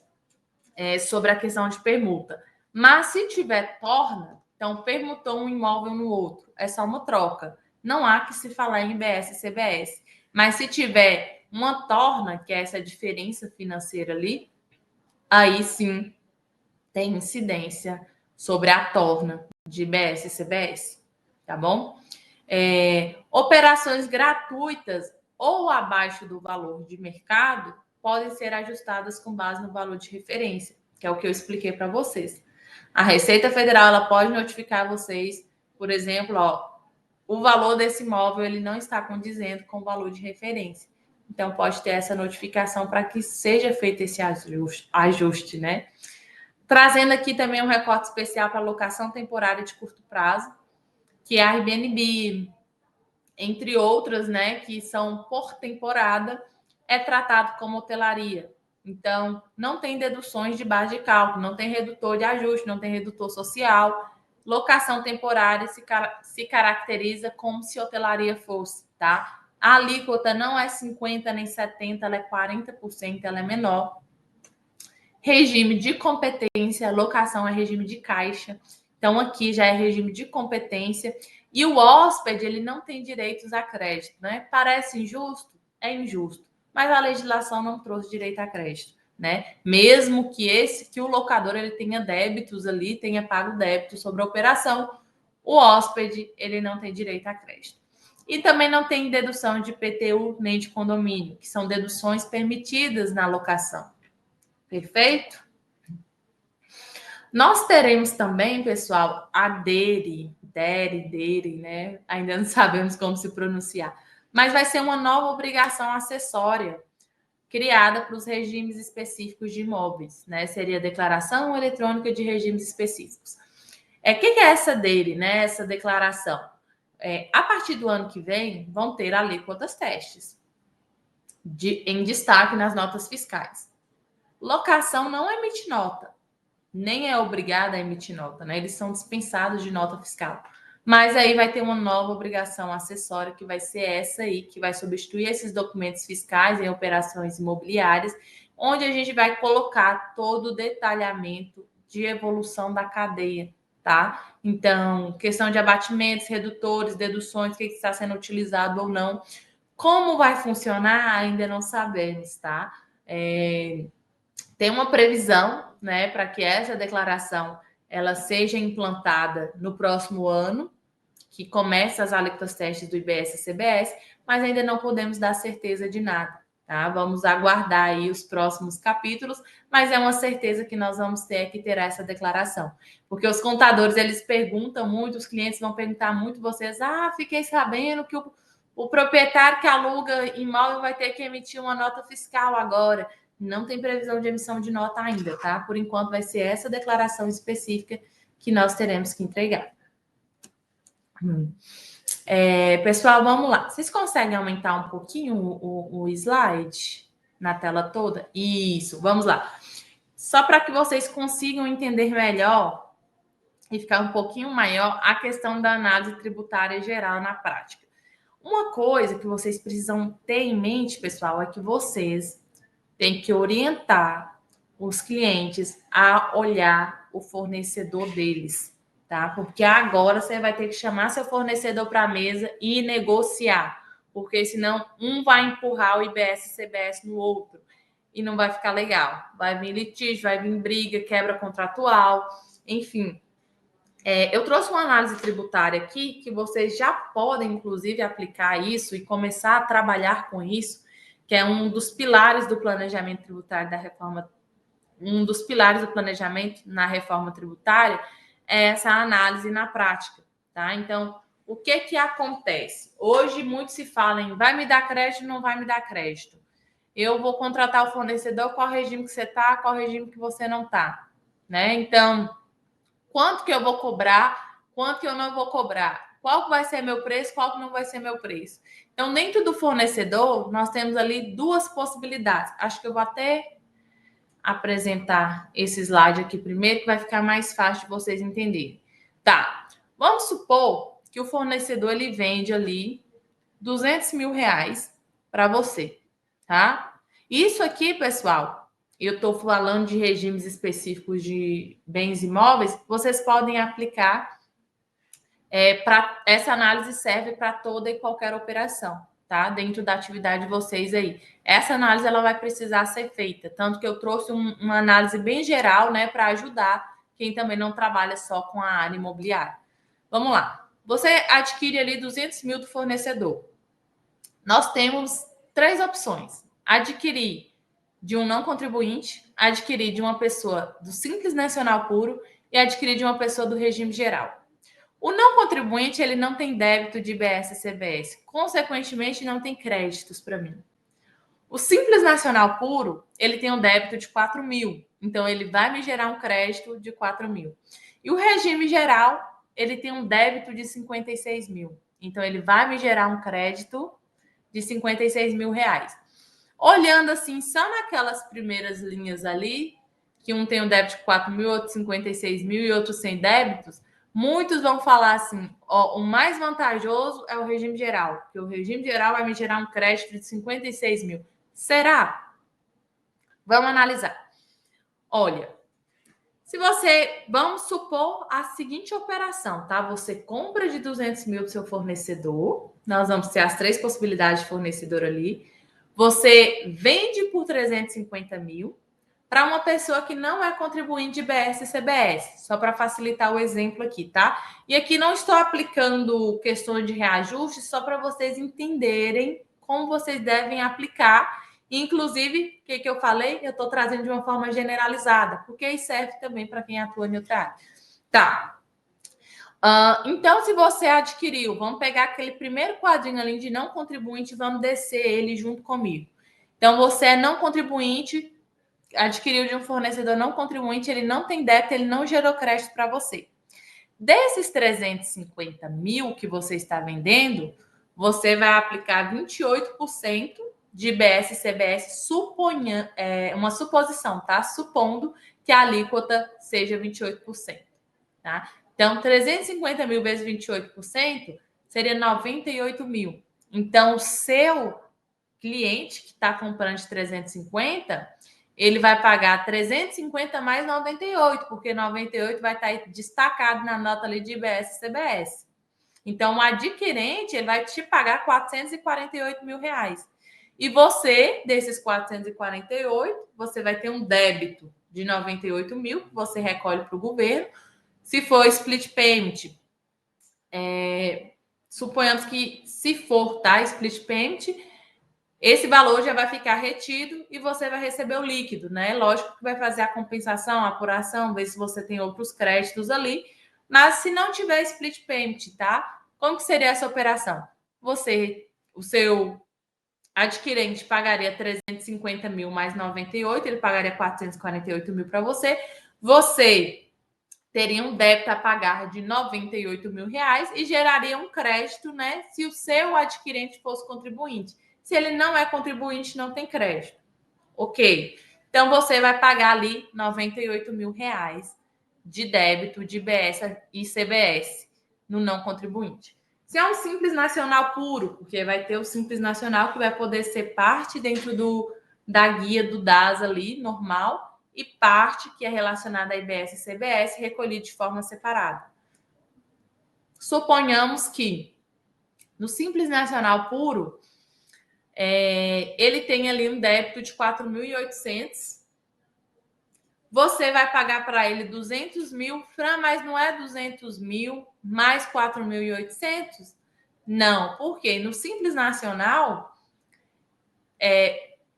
sobre a questão de permuta. Mas se tiver torna, então permutou um imóvel no outro, é só uma troca. Não há que se falar em IBS e CBS. Mas se tiver uma torna, que é essa diferença financeira ali, aí sim tem incidência sobre a torna de IBS e CBS, tá bom? Operações gratuitas ou abaixo do valor de mercado podem ser ajustadas com base no valor de referência, que é o que eu expliquei para vocês. A Receita Federal ela pode notificar vocês, por exemplo, o valor desse imóvel ele não está condizendo com o valor de referência. Então, pode ter essa notificação para que seja feito esse ajuste, né? Trazendo aqui também um recorte especial para locação temporária de curto prazo, que é a Airbnb, entre outras, né, que são por temporada, é tratado como hotelaria. Então, não tem deduções de base de cálculo, não tem redutor de ajuste, não tem redutor social. Locação temporária se caracteriza como se hotelaria fosse, tá? A alíquota não é 50% nem 70%, ela é 40%, ela é menor. Regime de competência, locação é regime de caixa. Então, aqui já é regime de competência. E o hóspede, ele não tem direitos a crédito, né? Parece injusto? É injusto. Mas a legislação não trouxe direito a crédito, né? Mesmo que o locador ele tenha débitos ali, tenha pago débito sobre a operação, o hóspede, ele não tem direito a crédito. E também não tem dedução de IPTU nem de condomínio, que são deduções permitidas na locação. Perfeito? Nós teremos também, pessoal, a DERE, né? Ainda não sabemos como se pronunciar. Mas vai ser uma nova obrigação acessória criada para os regimes específicos de imóveis, né? Seria a declaração eletrônica de regimes específicos. O que é essa DERE, né? Essa declaração? A partir do ano que vem, vão ter alíquotas testes em destaque nas notas fiscais. Locação não emite nota, nem é obrigada a emitir nota, né? Eles são dispensados de nota fiscal. Mas aí vai ter uma nova obrigação acessória, que vai ser essa aí, que vai substituir esses documentos fiscais em operações imobiliárias, onde a gente vai colocar todo o detalhamento de evolução da cadeia, tá? Então, questão de abatimentos, redutores, deduções, o que está sendo utilizado ou não. Como vai funcionar, ainda não sabemos, tá? Tem uma previsão, né, para que essa declaração ela seja implantada no próximo ano, que começa as alíquotas testes do IBS e CBS, mas ainda não podemos dar certeza de nada, tá? Vamos aguardar aí os próximos capítulos, mas é uma certeza que nós vamos ter que ter essa declaração. Porque os contadores, eles perguntam muito, os clientes vão perguntar muito, vocês, fiquei sabendo que o proprietário que aluga imóvel vai ter que emitir uma nota fiscal agora. Não tem previsão de emissão de nota ainda, tá? Por enquanto vai ser essa declaração específica que nós teremos que entregar. Pessoal, vamos lá. Vocês conseguem aumentar um pouquinho o slide na tela toda? Isso, vamos lá. Só para que vocês consigam entender melhor e ficar um pouquinho maior a questão da análise tributária geral na prática. Uma coisa que vocês precisam ter em mente, pessoal, é que vocês têm que orientar os clientes a olhar o fornecedor deles, tá? Porque agora você vai ter que chamar seu fornecedor para a mesa e negociar, porque senão um vai empurrar o IBS e CBS no outro e não vai ficar legal. Vai vir litígio, vai vir briga, quebra contratual, enfim. Eu trouxe uma análise tributária aqui que vocês já podem, inclusive, aplicar isso e começar a trabalhar com isso, que é um dos pilares do planejamento tributário da reforma. Um dos pilares do planejamento na reforma tributária é essa análise na prática, tá? Então, o que acontece? Hoje, muito se fala em vai me dar crédito, não vai me dar crédito. Eu vou contratar o fornecedor, qual regime que você está, qual regime que você não está, né? Então, quanto que eu vou cobrar, quanto que eu não vou cobrar, qual que vai ser meu preço, qual que não vai ser meu preço. Então, dentro do fornecedor, nós temos ali duas possibilidades. Acho que eu vou até apresentar esse slide aqui primeiro, que vai ficar mais fácil de vocês entenderem. Tá, vamos supor que o fornecedor ele vende ali 200 mil reais para você, tá? Isso aqui, pessoal, eu estou falando de regimes específicos de bens imóveis, vocês podem aplicar para essa análise serve para toda e qualquer operação, tá? Dentro da atividade de vocês aí. Essa análise ela vai precisar ser feita, tanto que eu trouxe uma análise bem geral, né, para ajudar quem também não trabalha só com a área imobiliária. Vamos lá. Você adquire ali 200 mil do fornecedor. Nós temos 3 opções: adquirir de um não contribuinte, adquirir de uma pessoa do Simples Nacional Puro e adquirir de uma pessoa do regime geral. O não contribuinte, ele não tem débito de IBS e CBS, consequentemente não tem créditos para mim. O Simples Nacional Puro, ele tem um débito de 4 mil, então ele vai me gerar um crédito de 4 mil. E o regime geral, ele tem um débito de 56 mil, então ele vai me gerar um crédito de 56 mil reais. Olhando assim, só naquelas primeiras linhas ali, que um tem um débito de 4 mil, outro 56 mil e outro sem débitos, muitos vão falar assim, ó, o mais vantajoso é o regime geral, porque o regime geral vai me gerar um crédito de 56 mil. Será? Vamos analisar. Olha, se você, vamos supor a seguinte operação, tá? Você compra de 200 mil do seu fornecedor, nós vamos ter as 3 possibilidades de fornecedor ali, você vende por 350 mil para uma pessoa que não é contribuinte de IBS e CBS, só para facilitar o exemplo aqui, tá? E aqui não estou aplicando questões de reajuste, só para vocês entenderem como vocês devem aplicar. Inclusive, o que eu falei? Eu estou trazendo de uma forma generalizada, porque isso serve também para quem atua em outra área. Tá. Então, se você adquiriu, vamos pegar aquele primeiro quadrinho ali de não contribuinte e vamos descer ele junto comigo. Então, você é não contribuinte, adquiriu de um fornecedor não contribuinte, ele não tem débito, ele não gerou crédito para você. Desses 350 mil que você está vendendo, você vai aplicar 28% de IBS e CBS, uma suposição, tá? Supondo que a alíquota seja 28%, tá? Então, 350 mil vezes 28% seria 98 mil. Então, o seu cliente que está comprando de 350, ele vai pagar 350 mais 98, porque 98 vai estar destacado na nota ali de IBS e CBS. Então, o adquirente, ele vai te pagar 448 mil reais. E você, desses 448, você vai ter um débito de 98 mil, que você recolhe para o governo. Se for split payment, suponhamos que se for, tá, split payment, esse valor já vai ficar retido e você vai receber o líquido, né? Lógico que vai fazer a compensação, a apuração, ver se você tem outros créditos ali. Mas se não tiver split payment, tá? Como que seria essa operação? O seu adquirente pagaria 350 mil mais 98, ele pagaria 448 mil para você. Você teria um débito a pagar de R$ 98 mil e geraria um crédito, né? Se o seu adquirente fosse contribuinte. Se ele não é contribuinte, não tem crédito. Ok. Então, você vai pagar ali R$ 98 mil de débito de IBS e CBS no não contribuinte. Se é um Simples Nacional puro, porque vai ter o Simples Nacional que vai poder ser parte dentro da guia do DAS ali, normal, e parte que é relacionada a IBS e CBS, recolhido de forma separada. Suponhamos que no Simples Nacional puro, ele tem ali um débito de 4.800. Você vai pagar para ele 200 mil, Fran, mas não é 200 mil mais 4.800? Não, porque no Simples Nacional,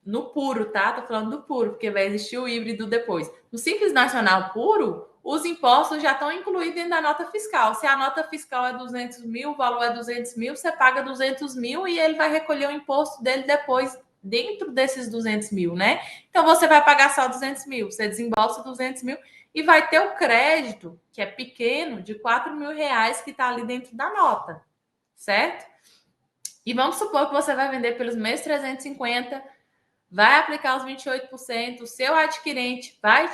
no puro, tá? Tô falando do puro, porque vai existir o híbrido depois. No Simples Nacional puro, os impostos já estão incluídos dentro da nota fiscal. Se a nota fiscal é 200 mil, o valor é 200 mil, você paga 200 mil e ele vai recolher o imposto dele depois dentro desses 200 mil, né? Então, você vai pagar só 200 mil, você desembolsa 200 mil e vai ter o crédito, que é pequeno, de 4 mil reais que está ali dentro da nota, certo? E vamos supor que você vai vender pelos meses 350, vai aplicar os 28%, o seu adquirente vai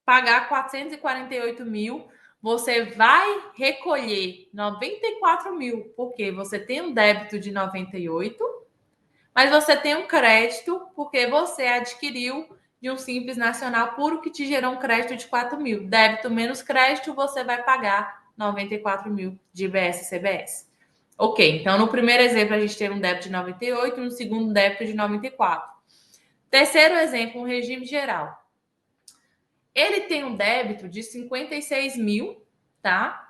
pagar 448 mil, você vai recolher 94 mil, porque você tem um débito de 98, mas você tem um crédito porque você adquiriu de um Simples Nacional puro que te gerou um crédito de 4 mil. Débito menos crédito, você vai pagar 94 mil de IBS e CBS. Ok, então no primeiro exemplo a gente teve um débito de 98, no segundo débito de 94. Terceiro exemplo, um regime geral. Ele tem um débito de 56 mil, tá?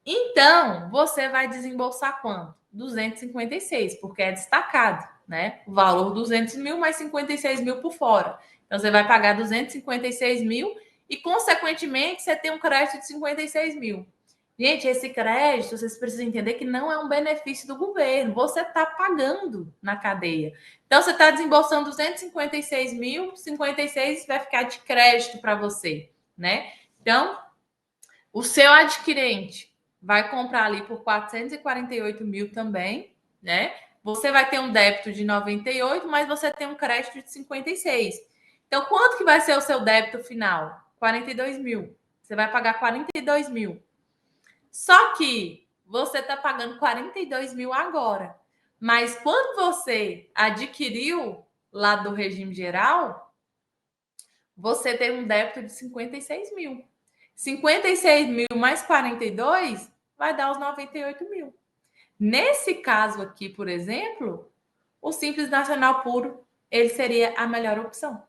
Então, você vai desembolsar quanto? 256, porque é destacado, né? O valor 200 mil mais 56 mil por fora. Então, você vai pagar 256 mil e, consequentemente, você tem um crédito de 56 mil. Gente, esse crédito, vocês precisam entender que não é um benefício do governo. Você está pagando na cadeia. Então, você está desembolsando 256 mil, 56 vai ficar de crédito para você, né? Então, o seu adquirente vai comprar ali por 448 mil também, né? Você vai ter um débito de 98, mas você tem um crédito de 56. Então, quanto que vai ser o seu débito final? 42 mil. Você vai pagar 42 mil. Só que você está pagando 42 mil agora. Mas quando você adquiriu lá do regime geral, você tem um débito de 56 mil. 56 mil mais 42 vai dar os 98 mil. Nesse caso aqui, por exemplo, o Simples Nacional puro, ele seria a melhor opção.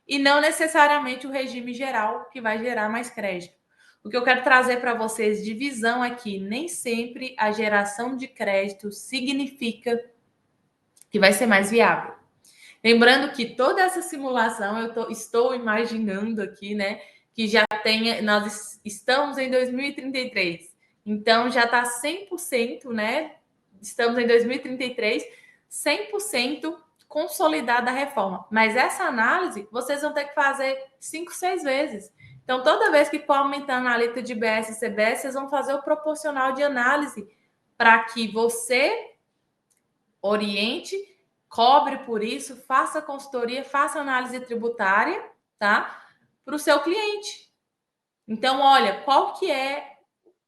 E não necessariamente o regime geral, que vai gerar mais crédito. O que eu quero trazer para vocês de visão aqui, nem sempre a geração de crédito significa que vai ser mais viável. Lembrando que toda essa simulação, estou imaginando aqui, né, que já tem, nós estamos em 2033, então já está 100%, né, estamos em 2033, 100% consolidada a reforma. Mas essa análise, vocês vão ter que fazer 5, 6 vezes. Então, toda vez que for aumentando a letra de BS e CBS, vocês vão fazer o proporcional de análise para que você oriente, cobre por isso, faça consultoria, faça análise tributária, tá? Para o seu cliente. Então, olha, qual que é?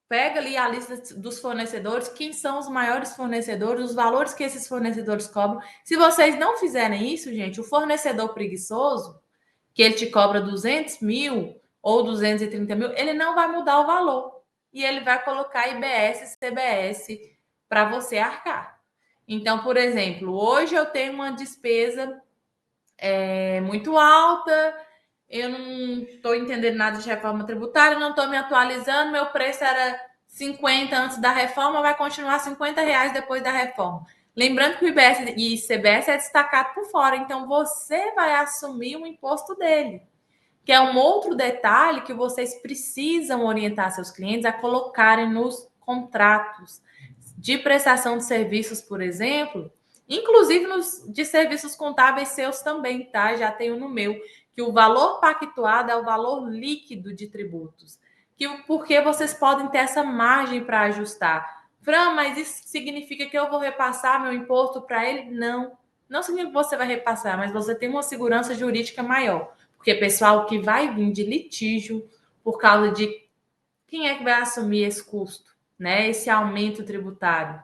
Pega ali a lista dos fornecedores, quem são os maiores fornecedores, os valores que esses fornecedores cobram. Se vocês não fizerem isso, gente, o fornecedor preguiçoso, que ele te cobra 200 mil ou 230 mil, ele não vai mudar o valor. E ele vai colocar IBS, CBS para você arcar. Então, por exemplo, hoje eu tenho uma despesa muito alta, eu não estou entendendo nada de reforma tributária, não estou me atualizando, meu preço era 50 antes da reforma, vai continuar 50 reais depois da reforma. Lembrando que o IBS e CBS é destacado por fora, então você vai assumir o imposto dele, que é um outro detalhe que vocês precisam orientar seus clientes a colocarem nos contratos de prestação de serviços, por exemplo, inclusive de serviços contábeis seus também, tá? Já tenho no meu, que o valor pactuado é o valor líquido de tributos, porque vocês podem ter essa margem para ajustar. Fran, mas isso significa que eu vou repassar meu imposto para ele? Não, não significa que você vai repassar, mas você tem uma segurança jurídica maior, porque pessoal que vai vir de litígio por causa de quem é que vai assumir esse custo, né? Esse aumento tributário,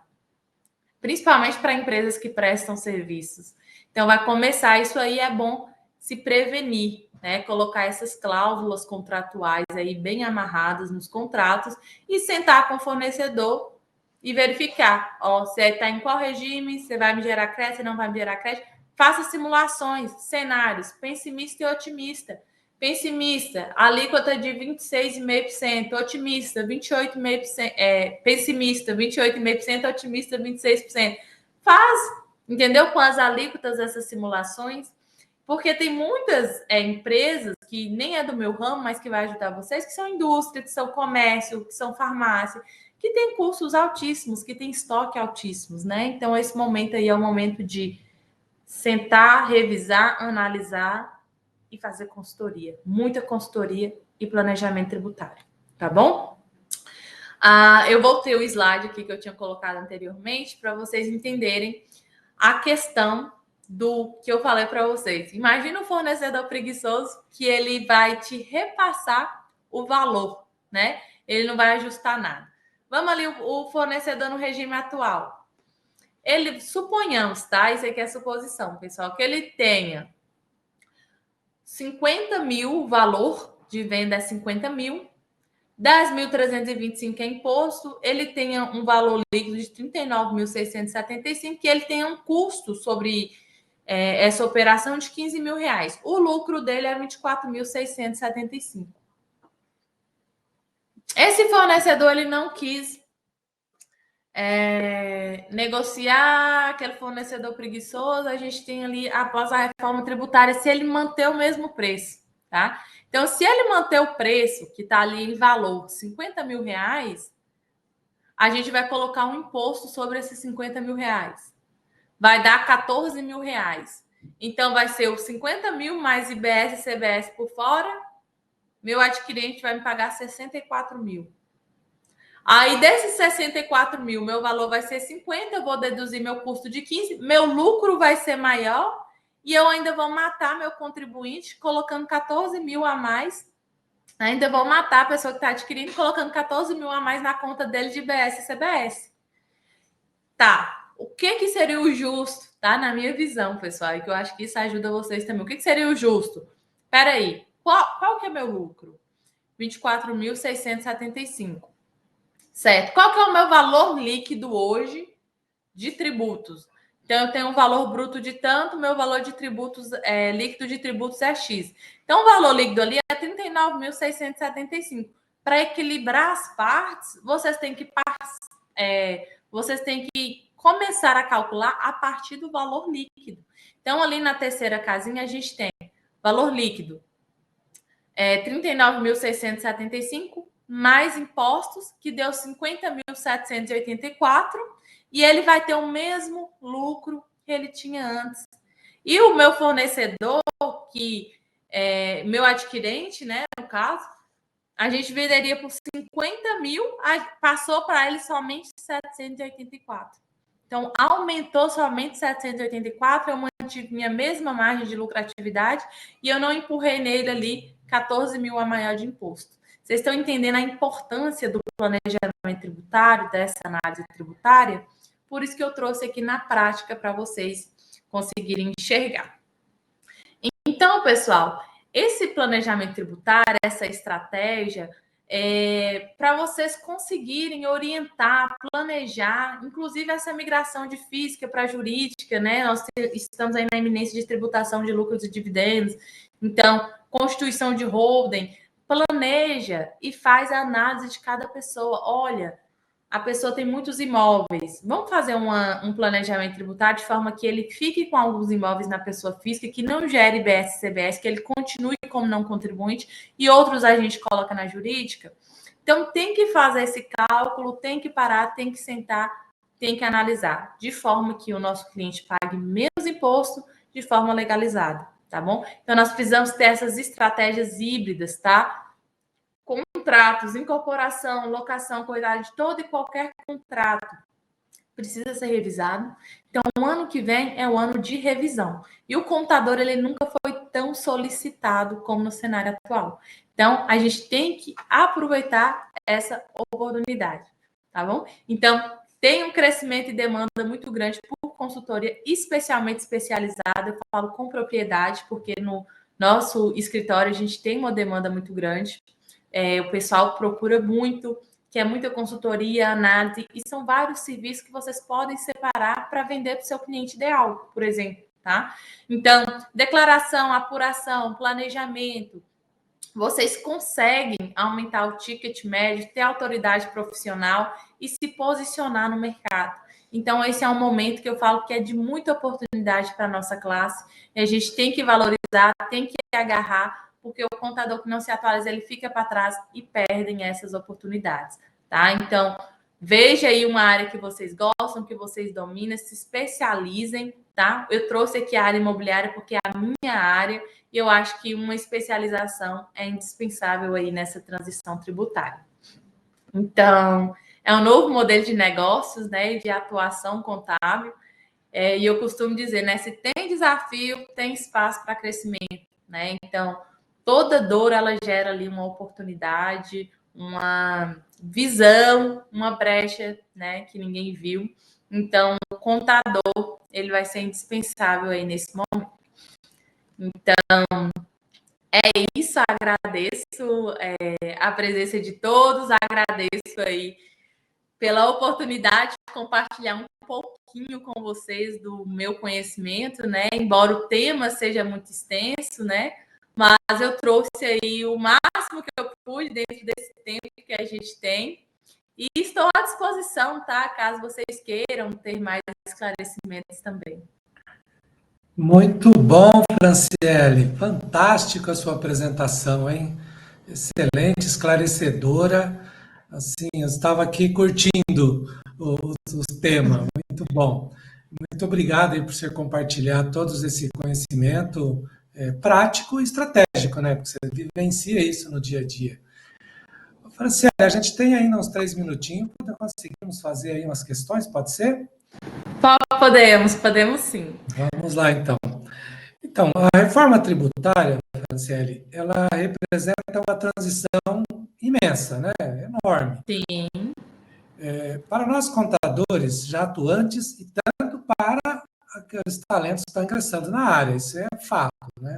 principalmente para empresas que prestam serviços. Então, vai começar, isso aí é bom se prevenir, né? Colocar essas cláusulas contratuais aí bem amarradas nos contratos e sentar com o fornecedor e verificar, ó, você está em qual regime, você vai me gerar crédito, você não vai me gerar crédito. Faça simulações, cenários, pessimista e otimista. Pessimista, alíquota de 26,5%, otimista, 28,5%, pessimista, 28,5%, otimista, 26%. Faz, entendeu? Com as alíquotas essas simulações, porque tem muitas empresas que nem é do meu ramo, mas que vai ajudar vocês, que são indústria, que são comércio, que são farmácia, que tem custos altíssimos, que tem estoque altíssimos, né? Então, esse momento aí é o momento de sentar, revisar, analisar e fazer consultoria. Muita consultoria e planejamento tributário, tá bom? Eu voltei o slide aqui que eu tinha colocado anteriormente para vocês entenderem a questão do que eu falei para vocês. Imagina um fornecedor preguiçoso que ele vai te repassar o valor, né? Ele não vai ajustar nada. Vamos ali, o fornecedor no regime atual. Ele, suponhamos, tá? Isso aqui é suposição, pessoal, que ele tenha 50 mil, o valor de venda é 50 mil, 10.325 é imposto, ele tenha um valor líquido de 39.675, que ele tenha um custo sobre essa operação de 15 mil reais. O lucro dele é 24.675. Esse fornecedor ele não quis negociar, aquele fornecedor preguiçoso, a gente tem ali, após a reforma tributária, se ele manter o mesmo preço, tá? Então, se ele manter o preço, que está ali em valor, 50 mil reais, a gente vai colocar um imposto sobre esses 50 mil reais. Vai dar 14 mil reais. Então, vai ser os 50 mil mais IBS e CBS por fora, meu adquirente vai me pagar 64 mil. Aí, desses 64 mil, meu valor vai ser 50, eu vou deduzir meu custo de 15, meu lucro vai ser maior e eu ainda vou matar meu contribuinte colocando 14 mil a mais. Ainda vou matar a pessoa que está adquirindo colocando 14 mil a mais na conta dele de IBS e CBS. Tá, o que seria o justo, tá? Na minha visão, pessoal, e que eu acho que isso ajuda vocês também. O que seria o justo? Peraí, qual que é meu lucro? 24.675. Certo. Qual que é o meu valor líquido hoje de tributos? Então, eu tenho um valor bruto de tanto, meu valor de tributos, líquido de tributos é X. Então, o valor líquido ali é 39.675. Para equilibrar as partes, vocês têm que começar a calcular a partir do valor líquido. Então, ali na terceira casinha, a gente tem valor líquido 39.675 mais impostos, que deu 50.784, e ele vai ter o mesmo lucro que ele tinha antes. E o meu fornecedor, que é meu adquirente, né, no caso, a gente venderia por 50 mil, passou para ele somente 784. Então, aumentou somente 784, eu mantive minha mesma margem de lucratividade e eu não empurrei nele ali 14 mil a maior de imposto. Vocês estão entendendo a importância do planejamento tributário, dessa análise tributária? Por isso que eu trouxe aqui na prática para vocês conseguirem enxergar. Então, pessoal, esse planejamento tributário, essa estratégia, para vocês conseguirem orientar, planejar, inclusive essa migração de física para jurídica, né? Nós estamos aí na iminência de tributação de lucros e dividendos, então, constituição de holding, planeja e faz a análise de cada pessoa. Olha, a pessoa tem muitos imóveis. Vamos fazer um planejamento tributário de forma que ele fique com alguns imóveis na pessoa física, que não gere IBS e CBS, que ele continue como não contribuinte, e outros a gente coloca na jurídica. Então, tem que fazer esse cálculo, tem que parar, tem que sentar, tem que analisar, de forma que o nosso cliente pague menos imposto de forma legalizada. tá bom? Então, nós precisamos ter essas estratégias híbridas, tá? Contratos, incorporação, locação, cuidado de todo e qualquer contrato precisa ser revisado. Então, o ano que vem é o ano de revisão. E o contador, ele nunca foi tão solicitado como no cenário atual. Então, a gente tem que aproveitar essa oportunidade, tá bom? Então, tem um crescimento e demanda muito grande por consultoria especialmente especializada. Eu falo com propriedade, porque no nosso escritório a gente tem uma demanda muito grande. O pessoal procura muito, que é muita consultoria, análise, e são vários serviços que vocês podem separar para vender para o seu cliente ideal, por exemplo, tá? Então, declaração, apuração, planejamento, vocês conseguem aumentar o ticket médio, ter autoridade profissional e se posicionar no mercado. Então, esse é um momento que eu falo que é de muita oportunidade para a nossa classe, e a gente tem que valorizar, tem que agarrar, porque o contador que não se atualiza, ele fica para trás e perdem essas oportunidades, tá? Então, veja aí uma área que vocês gostam, que vocês dominam, se especializem, tá? Eu trouxe aqui a área imobiliária porque é a minha área e eu acho que uma especialização é indispensável aí nessa transição tributária. Então, é um novo modelo de negócios, né, de atuação contábil, e eu costumo dizer, né, se tem desafio, tem espaço para crescimento, né? Então, toda dor, ela gera ali uma oportunidade, uma visão, uma brecha, né, que ninguém viu. Então, o contador, ele vai ser indispensável aí nesse momento. Então, é isso, agradeço a presença de todos, agradeço aí pela oportunidade de compartilhar um pouquinho com vocês do meu conhecimento, né? Embora o tema seja muito extenso, né? Mas eu trouxe aí o máximo que eu pude dentro desse tempo que a gente tem. E estou à disposição, tá? Caso vocês queiram ter mais esclarecimentos também. Muito bom, Franciele. Fantástica a sua apresentação, hein? Excelente, esclarecedora. Assim, eu estava aqui curtindo o tema. Muito bom. Muito obrigado aí por você compartilhar todo esse conhecimento prático e estratégico, né? Porque você vivencia isso no dia a dia. Franciele, a gente tem ainda uns 3 minutinhos, conseguimos fazer aí umas questões, pode ser? Podemos sim. Vamos lá, então. Então, a reforma tributária, Franciele, ela representa uma transição imensa, né? Enorme. Sim. Para nós contadores já atuantes e tanto para aqueles talentos que estão ingressando na área, isso é fato, né?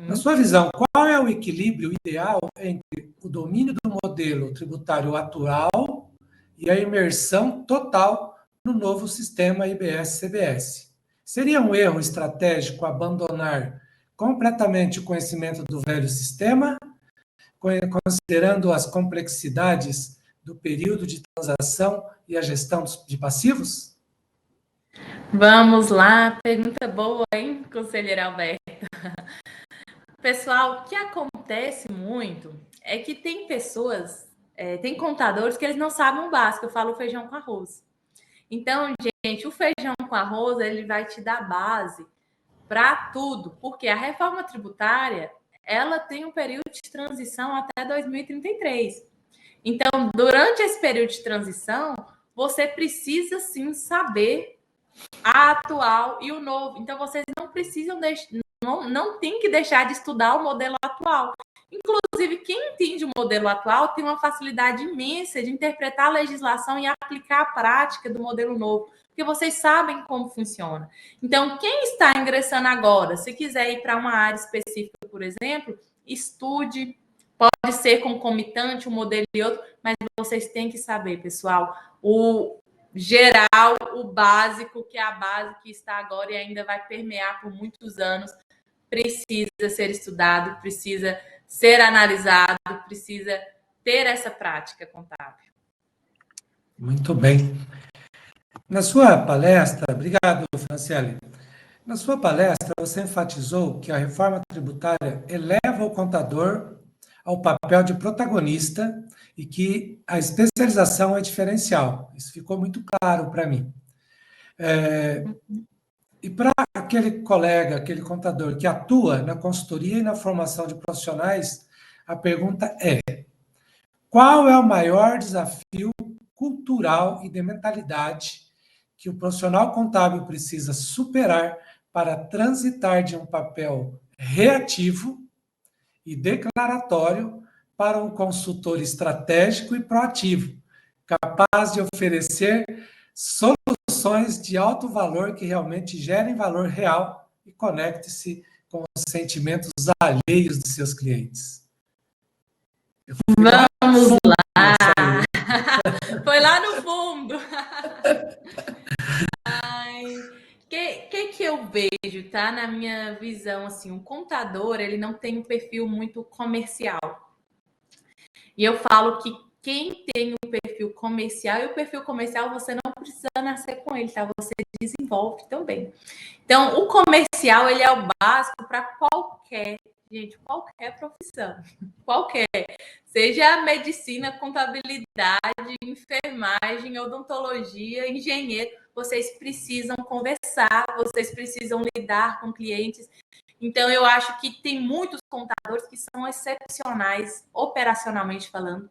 Na sua visão, qual é o equilíbrio ideal entre o domínio do modelo tributário atual e a imersão total no novo sistema IBS-CBS? Seria um erro estratégico abandonar completamente o conhecimento do velho sistema, considerando as complexidades do período de transação e a gestão de passivos? Vamos lá, pergunta boa, hein, conselheira Alberto? Pessoal, o que acontece muito é que tem pessoas, tem contadores que eles não sabem o básico, eu falo feijão com arroz. Então, gente, o feijão com arroz, ele vai te dar base para tudo, porque a reforma tributária, ela tem um período de transição até 2033. Então, durante esse período de transição, você precisa sim saber a atual e o novo. Então, vocês não precisam não tem que deixar de estudar o modelo atual. Inclusive, quem entende o modelo atual tem uma facilidade imensa de interpretar a legislação e aplicar a prática do modelo novo, porque vocês sabem como funciona. Então, quem está ingressando agora, se quiser ir para uma área específica, por exemplo, estude, pode ser concomitante, um modelo e outro, mas vocês têm que saber, pessoal, o geral, o básico, que é a base que está agora e ainda vai permear por muitos anos, precisa ser estudado, precisa ser analisado, precisa ter essa prática contábil. Muito bem. Na sua palestra, obrigado, Franciele. Na sua palestra, você enfatizou que a reforma tributária eleva o contador ao papel de protagonista e que a especialização é diferencial. Isso ficou muito claro para mim. E para aquele colega, aquele contador que atua na consultoria e na formação de profissionais, a pergunta é: qual é o maior desafio cultural e de mentalidade que o profissional contábil precisa superar para transitar de um papel reativo e declaratório para um consultor estratégico e proativo, capaz de oferecer soluções de alto valor que realmente gerem valor real e conecte-se com os sentimentos alheios de seus clientes? Vamos Fundo lá! nessa aí. Foi lá no fundo! Ai, que eu vejo, tá? Na minha visão, assim, um contador, ele não tem um perfil muito comercial. E eu falo que quem tem um perfil comercial, e o perfil comercial você não precisa nascer com ele, tá? Você desenvolve também. Então, o comercial, ele é o básico para qualquer profissão. Qualquer. Seja medicina, contabilidade, enfermagem, odontologia, engenheiro, vocês precisam conversar, vocês precisam lidar com clientes. Então, eu acho que tem muitos contadores que são excepcionais, operacionalmente falando,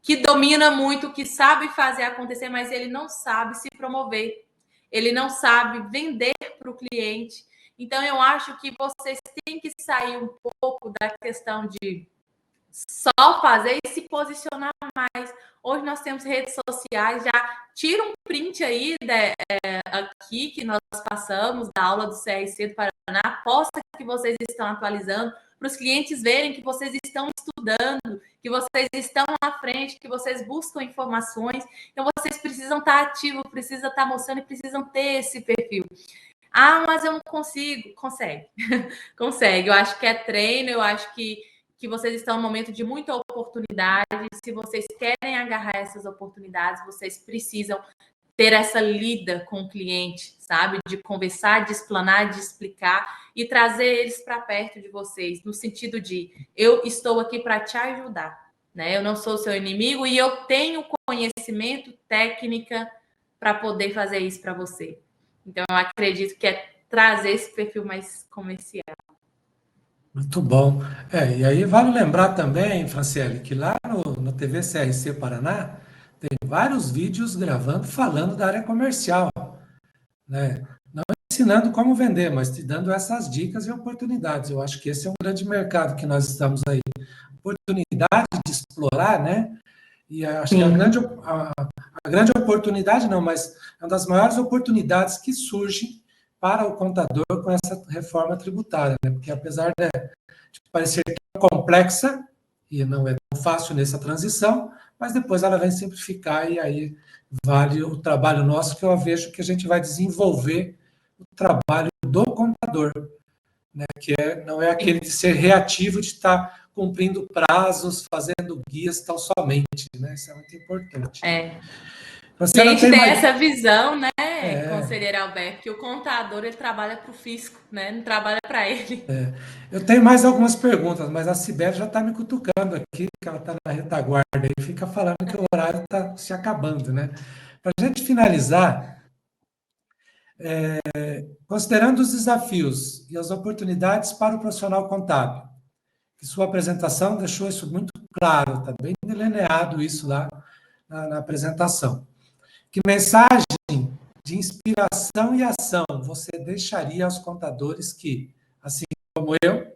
que domina muito, que sabe fazer acontecer, mas ele não sabe se promover, ele não sabe vender para o cliente. Então, eu acho que vocês têm que sair um pouco da questão de só fazer e se posicionar mais. Hoje nós temos redes sociais, já tira um print aí aqui que nós passamos da aula do CRC do Paraná, posta que vocês estão atualizando, para os clientes verem que vocês estão estudando, que vocês estão à frente, que vocês buscam informações. Então, vocês precisam estar ativos, precisam estar mostrando e precisam ter esse perfil. Ah, mas eu não consigo. Consegue. Consegue. Eu acho que é treino, eu acho que vocês estão num momento de muita oportunidade. Se vocês querem agarrar essas oportunidades, vocês precisam ter essa lida com o cliente, sabe? De conversar, de explanar, de explicar e trazer eles para perto de vocês, no sentido de eu estou aqui para te ajudar, né? Eu não sou seu inimigo e eu tenho conhecimento, técnica para poder fazer isso para você. Então, eu acredito que é trazer esse perfil mais comercial. Muito bom. E aí vale lembrar também, Franciele, que lá no TV CRC Paraná tem vários vídeos gravando falando da área comercial, né? Não ensinando como vender, mas te dando essas dicas e oportunidades. Eu acho que esse é um grande mercado que nós estamos aí, oportunidade de explorar, né? E acho que a grande oportunidade, não, mas é uma das maiores oportunidades que surge para o contador com essa reforma tributária, né? Porque apesar de parecer tão complexa, e não é tão fácil nessa transição, mas depois ela vai simplificar e aí vale o trabalho nosso, que eu vejo que a gente vai desenvolver o trabalho do contador, né? Que não é aquele de ser reativo, de estar cumprindo prazos, fazendo guias tão somente, né? Isso é muito importante. E a gente tem mais... essa visão, né, conselheiro Alberto, que o contador ele trabalha para o fisco, né? Não trabalha para ele. Eu tenho mais algumas perguntas, mas a Sibeli já está me cutucando aqui, que ela está na retaguarda e fica falando que o horário está se acabando, né? Para a gente finalizar, considerando os desafios e as oportunidades para o profissional contábil, que sua apresentação deixou isso muito claro, está bem delineado isso lá na apresentação. Que mensagem de inspiração e ação você deixaria aos contadores que, assim como eu,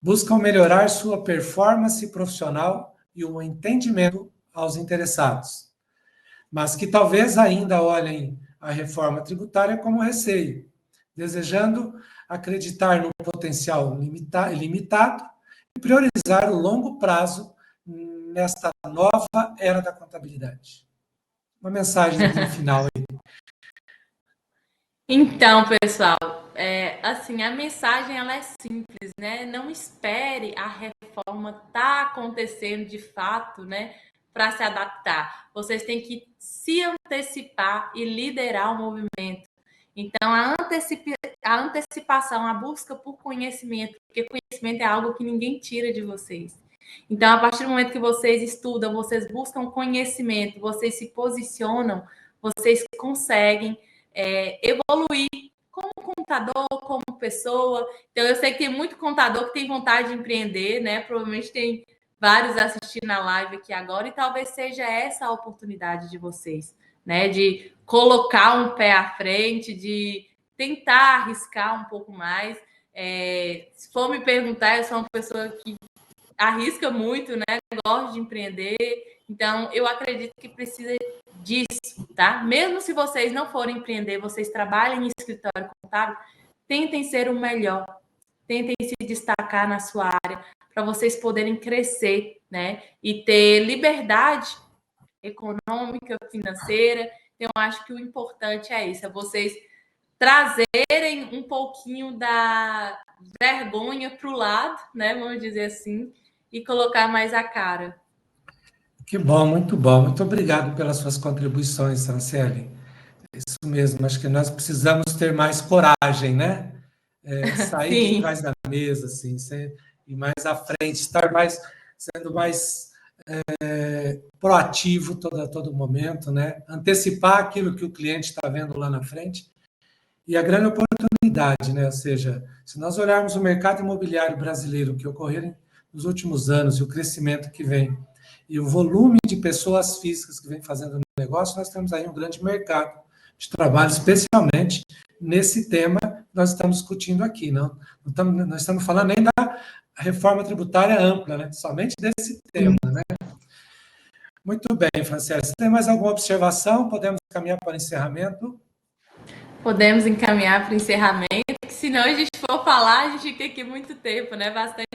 buscam melhorar sua performance profissional e o entendimento aos interessados, mas que talvez ainda olhem a reforma tributária como receio, desejando acreditar no potencial limitado e priorizar o longo prazo nesta nova era da contabilidade? Uma mensagem final aí. Então, pessoal, assim, a mensagem ela é simples, né? Não espere a reforma estar acontecendo de fato, né, para se adaptar. Vocês têm que se antecipar e liderar o movimento. Então, a antecipação, a busca por conhecimento, porque conhecimento é algo que ninguém tira de vocês. Então, a partir do momento que vocês estudam, vocês buscam conhecimento, vocês se posicionam, vocês conseguem evoluir como contador, como pessoa. Então, eu sei que tem muito contador que tem vontade de empreender, né? Provavelmente tem vários assistindo a live aqui agora, e talvez seja essa a oportunidade de vocês, né? De colocar um pé à frente, de tentar arriscar um pouco mais. Se for me perguntar, eu sou uma pessoa que arrisca muito, né? Gosto de empreender. Então, eu acredito que precisa disso, tá? Mesmo se vocês não forem empreender, vocês trabalhem em escritório contábil, tentem ser o melhor, tentem se destacar na sua área, para vocês poderem crescer, né? E ter liberdade econômica, financeira. Então, eu acho que o importante é isso, é vocês trazerem um pouquinho da vergonha para o lado, né? Vamos dizer assim, e colocar mais a cara. Que bom, muito bom. Muito obrigado pelas suas contribuições, Franciele. Isso mesmo, acho que nós precisamos ter mais coragem, né? Sair de Sim. trás da mesa, assim, ir mais à frente, estar mais, sendo mais proativo todo momento, né? Antecipar aquilo que o cliente está vendo lá na frente. E a grande oportunidade, né? Ou seja, se nós olharmos o mercado imobiliário brasileiro que ocorreram nos últimos anos e o crescimento que vem, e o volume de pessoas físicas que vem fazendo negócio, nós temos aí um grande mercado de trabalho, especialmente nesse tema que nós estamos discutindo aqui. Nós estamos falando nem da reforma tributária ampla, né? Somente desse tema, né? Muito bem, Franciele. Se tem mais alguma observação, podemos caminhar para o encerramento? Podemos encaminhar para o encerramento, que senão a gente for falar, a gente fica aqui muito tempo, né? Bastante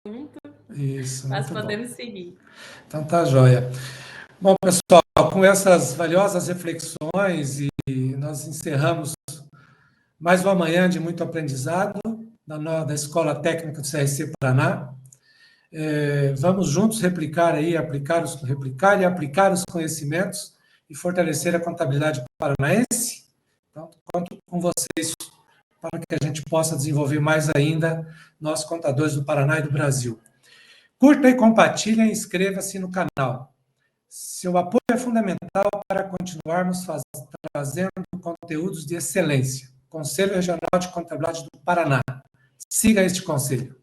assunto. Isso, Mas muito podemos bom. seguir. Então tá joia. Bom, pessoal, com essas valiosas reflexões e nós encerramos mais uma manhã de muito aprendizado da Escola Técnica do CRC Paraná. Vamos juntos replicar e aplicar os conhecimentos e fortalecer a contabilidade paranaense. Então, conto com vocês para que a gente possa desenvolver mais ainda nós, contadores do Paraná e do Brasil. Curta e compartilhe e inscreva-se no canal. Seu apoio é fundamental para continuarmos trazendo conteúdos de excelência. Conselho Regional de Contabilidade do Paraná. Siga este conselho.